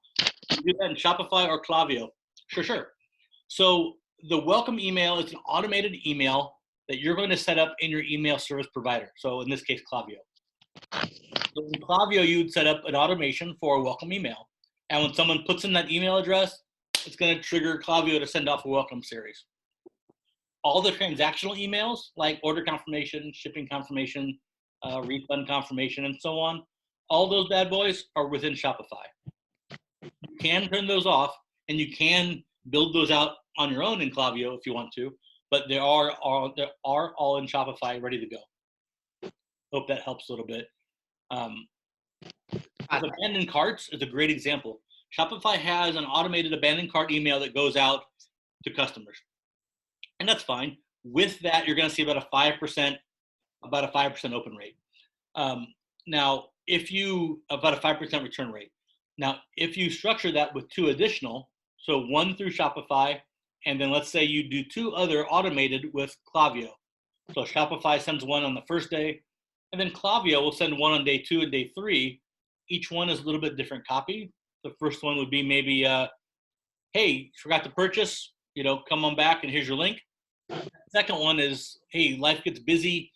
You do that in Shopify or Klaviyo? Sure. So the welcome email is an automated email that you're going to set up in your email service provider. So in this case, Klaviyo. So in Klaviyo, you'd set up an automation for a welcome email. And when someone puts in that email address, it's going to trigger Klaviyo to send off a welcome series. all the transactional emails like order confirmation, shipping confirmation, refund confirmation, and so on, all those bad boys are within Shopify. You can turn those off, and you can build those out on your own in Klaviyo if you want to, but they are all in Shopify ready to go. Hope that helps a little bit. Abandoned carts is a great example. Shopify has an automated abandoned cart email that goes out to customers, and that's fine. With that, you're going to see about a 5% open rate. Now, if you about a 5% return rate. Now, if you structure that with 2 additional, so 1 through Shopify, and then let's say you do 2 other automated with Klaviyo. So Shopify sends 1 on the first day, and then Klaviyo will send 1 on day 2 and day 3. Each one is a little bit different copy. The first one would be maybe, hey, forgot to purchase, come on back and here's your link. The second one is, hey, life gets busy.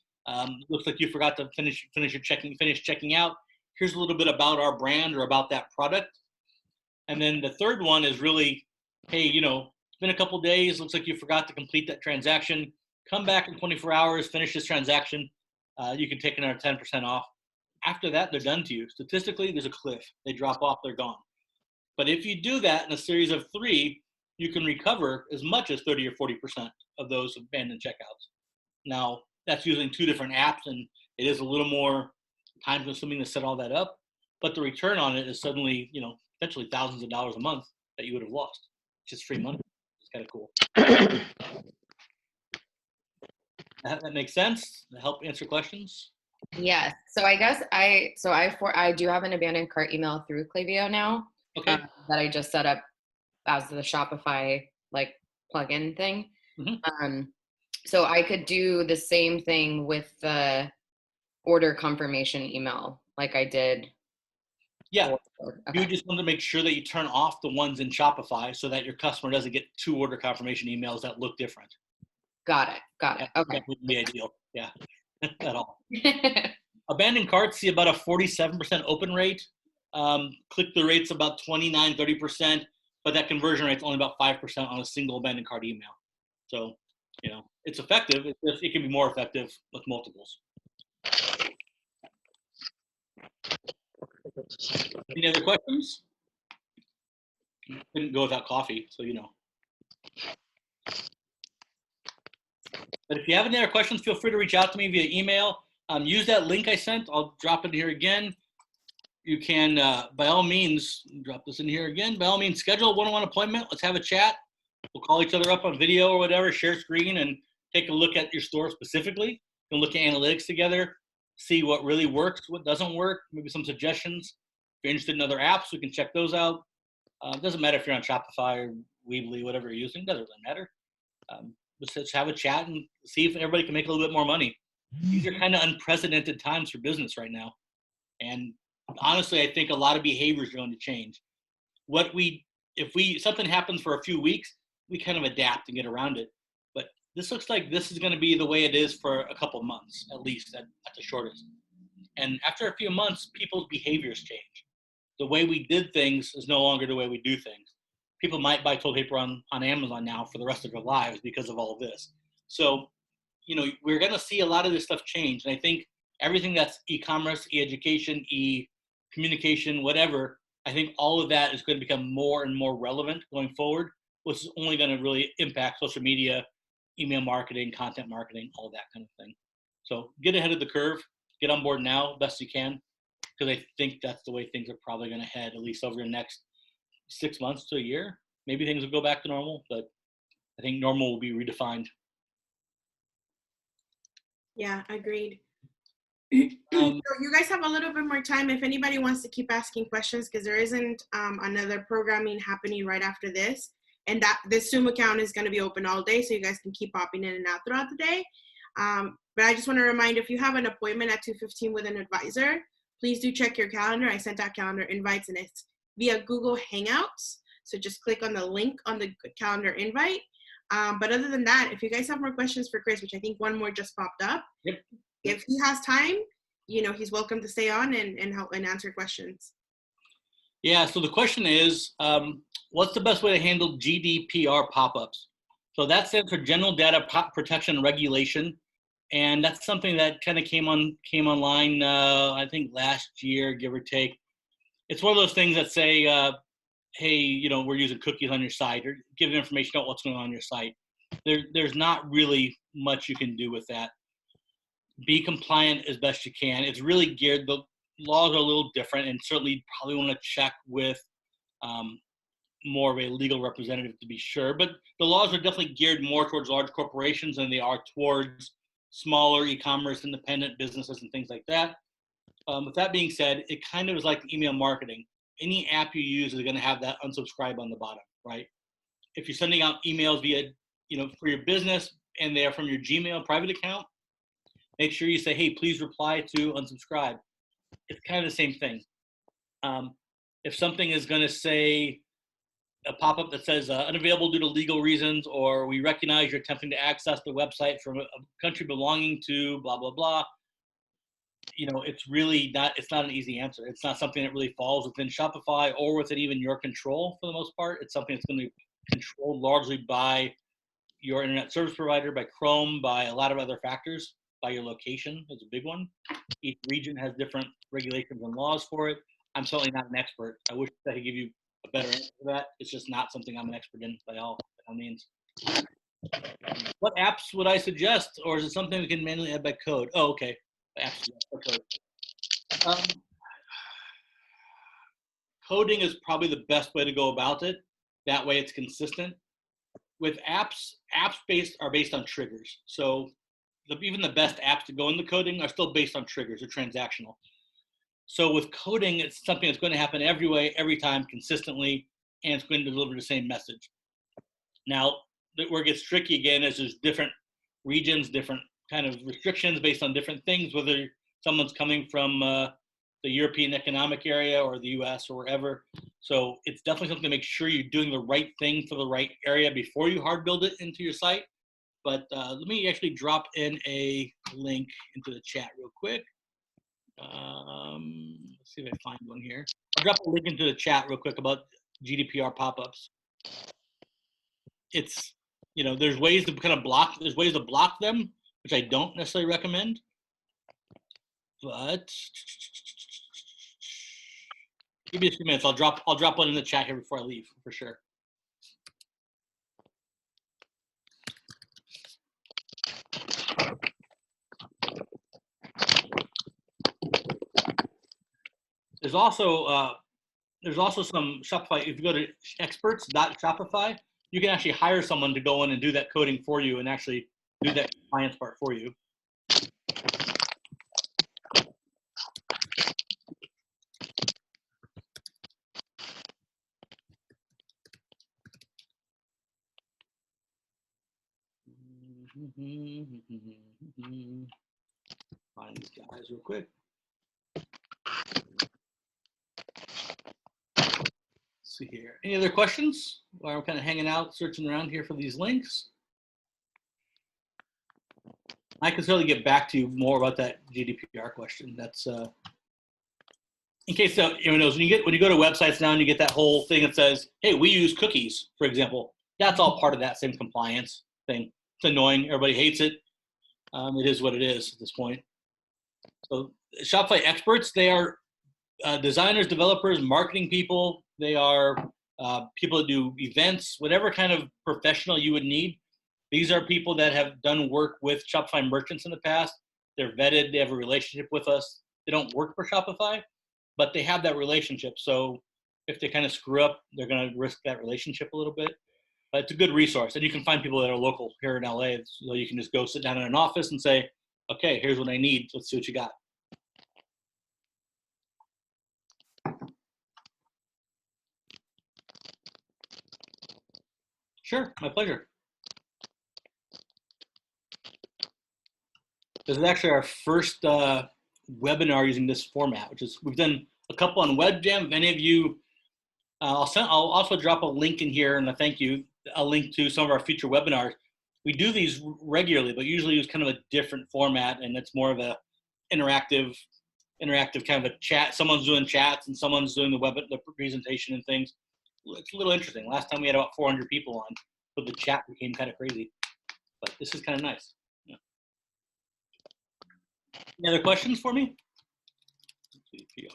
Looks like you forgot to finish checking out. Here's a little bit about our brand or about that product. And then the third one is really, hey, it's been a couple days. Looks like you forgot to complete that transaction. Come back in 24 hours, finish this transaction. You can take another 10% off. After that, they're done to you. Statistically, there's a cliff. They drop off, they're gone. But if you do that in a series of 3, you can recover as much as 30 or 40% of those abandoned checkouts. Now, that's using 2 different apps, and it is a little more time consuming to set all that up, but the return on it is suddenly, potentially thousands of dollars a month that you would have lost. It's just free money. It's kind of cool. That makes sense? That help answer questions? Yes. So I guess I do have an abandoned cart email through Klaviyo now. Okay. That I just set up as the Shopify plugin thing. Mm-hmm. So I could do the same thing with the order confirmation email like I did. Yeah. Okay. You just want to make sure that you turn off the ones in Shopify so that your customer doesn't get 2 order confirmation emails that look different. Got it. Okay. That wouldn't be ideal. Yeah. At all. Abandoned carts see about a 47% open rate. Click-through rate's about 29-30%, but that conversion rate's only about 5% on a single abandoned cart email. So, it's effective. It can be more effective with multiples. Any other questions? Couldn't go without coffee, so But if you have any other questions, feel free to reach out to me via email. Use that link I sent. I'll drop it here again. You can, by all means, drop this in here again. By all means, schedule a one-on-one appointment. Let's have a chat. We'll call each other up on video or whatever, share screen, and take a look at your store specifically. We'll look at analytics together, see what really works, what doesn't work, maybe some suggestions. If you're interested in other apps, we can check those out. It doesn't matter if you're on Shopify or Weebly, whatever you're using. It doesn't really matter. Let's just have a chat and see if everybody can make a little bit more money. These are kind of unprecedented times for business right now. And honestly, I think a lot of behaviors are going to change. If something happens for a few weeks, we kind of adapt and get around it. But this looks like this is going to be the way it is for a couple months, at least at the shortest. And after a few months, people's behaviors change. The way we did things is no longer the way we do things. People might buy toilet paper on Amazon now for the rest of their lives because of all of this. So, we're going to see a lot of this stuff change. And I think everything that's e-commerce, e-education, e-communication, whatever, I think all of that is going to become more and more relevant going forward, which is only going to really impact social media, email marketing, content marketing, all that kind of thing. So get ahead of the curve, get on board now best you can, because I think that's the way things are probably going to head, at least over the next 6 months to a year. Maybe things will go back to normal, but I think normal will be redefined. Yeah, agreed. So you guys have a little bit more time if anybody wants to keep asking questions, because there isn't another programming happening right after this. And that this Zoom account is going to be open all day, so you guys can keep popping in and out throughout the day. But I just want to remind, if you have an appointment at 2:15 with an advisor, please do check your calendar. I sent out calendar invites, and it's via Google Hangouts. So just click on the link on the calendar invite. But other than that, if you guys have more questions for Chris, which I think one more just popped up, Yep. If he has time, he's welcome to stay on and help and answer questions. Yeah, so the question is, what's the best way to handle GDPR pop-ups? So that stands for General Data Protection and Regulation, and that's something that kind of came online, I think last year, give or take. It's one of those things that say, hey, we're using cookies on your site, or give information about what's going on your site. There's not really much you can do with that. Be compliant as best you can. It's really geared. The laws are a little different, and certainly probably want to check with more of a legal representative to be sure. But the laws are definitely geared more towards large corporations than they are towards smaller e-commerce, independent businesses, and things like that. With that being said, it kind of is like email marketing. Any app you use is going to have that unsubscribe on the bottom, right? If you're sending out emails via, for your business and they're from your Gmail private account, make sure you say, hey, please reply to unsubscribe. It's kind of the same thing. If something is going to say a pop-up that says unavailable due to legal reasons, or we recognize you're attempting to access the website from a country belonging to blah, blah, blah, it's really not, it's not an easy answer. It's not something that really falls within Shopify or within even your control for the most part. It's something that's going to be controlled largely by your internet service provider, by Chrome, by a lot of other factors, by your location is a big one. Each region has different regulations and laws for it. I'm certainly not an expert. I wish I could give you a better answer for that. It's just not something I'm an expert in by all means. What apps would I suggest, or is it something we can manually add by code? Oh, okay. Apps by code. Coding is probably the best way to go about it. That way it's consistent. With apps are based on triggers. So even the best apps to go into coding are still based on triggers. They're transactional. So with coding, it's something that's going to happen every time, consistently, and it's going to deliver the same message. Now, where it gets tricky again is there's different regions, different kind of restrictions based on different things, whether someone's coming from the European Economic Area or the US or wherever. So it's definitely something to make sure you're doing the right thing for the right area before you hard build it into your site. But let me actually drop in a link into the chat real quick. Let's see if I find one here. I'll drop a link into the chat real quick about GDPR pop-ups. It's, there's ways to block them, which I don't necessarily recommend. But give me a few minutes. I'll drop one in the chat here before I leave for sure. There's also some Shopify. If you go to experts.shopify, you can actually hire someone to go in and do that coding for you and actually do that compliance part for you. Find these guys real quick. Let's see here. Any other questions while I'm kind of hanging out, searching around here for these links? I can certainly get back to you more about that GDPR question. That's in case anyone knows, when you go to websites now and you get that whole thing that says, "Hey, we use cookies," for example. That's all part of that same compliance thing. It's annoying. Everybody hates it. It is what it is at this point. So Shopify experts, they are designers, developers, marketing people. They are people that do events, whatever kind of professional you would need. These are people that have done work with Shopify merchants in the past. They're vetted. They have a relationship with us. They don't work for Shopify, but they have that relationship. So if they kind of screw up, they're going to risk that relationship a little bit. But it's a good resource. And you can find people that are local here in LA. So you can just go sit down in an office and say, okay, here's what I need. Let's see what you got. Sure, my pleasure. This is actually our first webinar using this format, which is, we've done a couple on WebJam. If any of you, I'll also drop a link in here, and a link to some of our future webinars. We do these regularly, but usually use kind of a different format, and it's more of a interactive kind of a chat. Someone's doing chats and someone's doing the presentation and things. It's a little interesting. Last time we had about 400 people on, So the chat became kind of crazy. But this is kind of nice. Yeah. Any other questions for me? GDPR.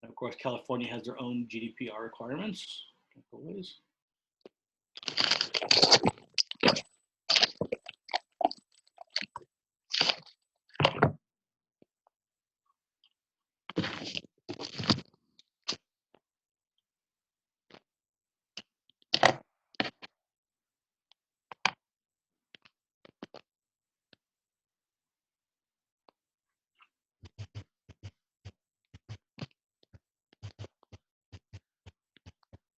And of course, California has their own GDPR requirements. Always.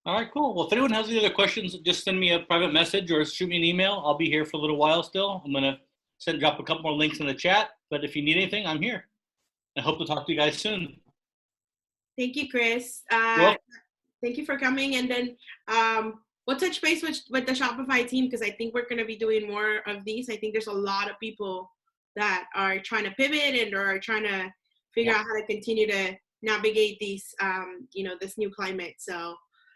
All right, cool. Well, if anyone has any other questions, just send me a private message or shoot me an email. I'll be here for a little while still. I'm going to drop a couple more links in the chat. But if you need anything, I'm here. I hope to talk to you guys soon. Thank you, Chris. Well, Thank you for coming. And then we'll touch base with the Shopify team, because I think we're going to be doing more of these. I think there's a lot of people that are trying to pivot and are trying to figure out how to continue to navigate these, this new climate. So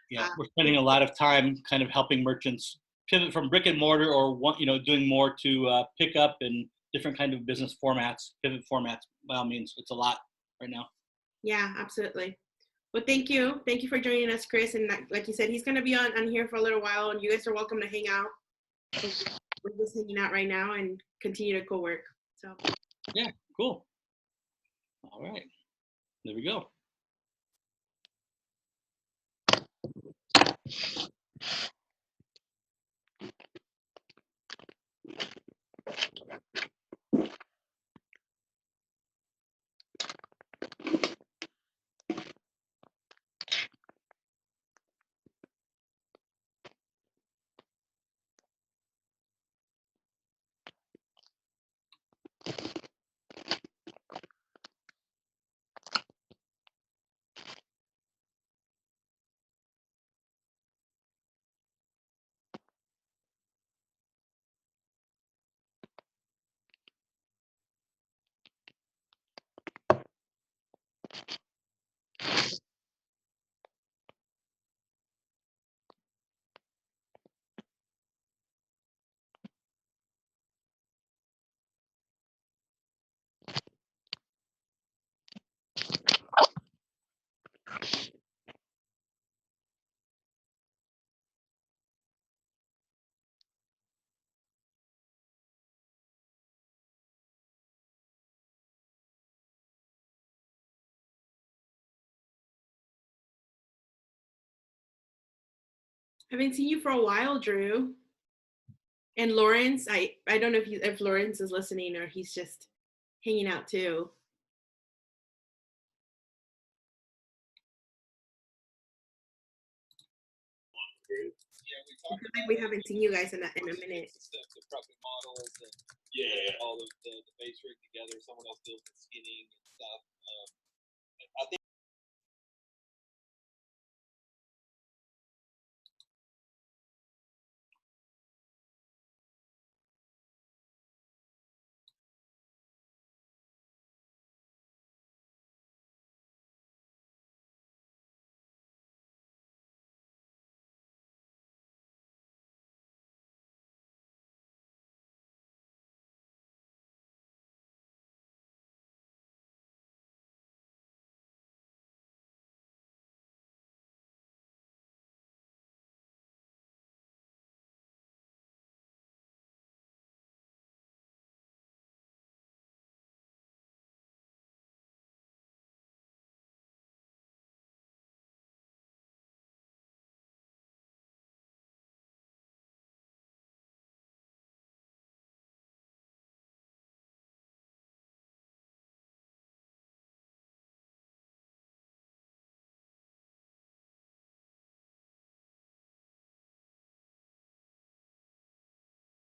yeah, we're spending a lot of time kind of helping merchants pivot from brick and mortar or doing more to pick up in different kind of business formats, pivot formats. By all means, it's a lot right now. Yeah, absolutely. Well, thank you. Thank you for joining us, Chris. And like you said, he's going to be on here for a little while, and you guys are welcome to hang out. We're just hanging out right now and continue to co-work. So yeah, cool. All right, there we go. I haven't seen you for a while, Drew. And Lawrence, I don't know if Lawrence is listening or he's just hanging out too. I feel like we haven't seen you guys in a minute. The profit models and all of the base rig together. Someone else deals with skinning and stuff. I think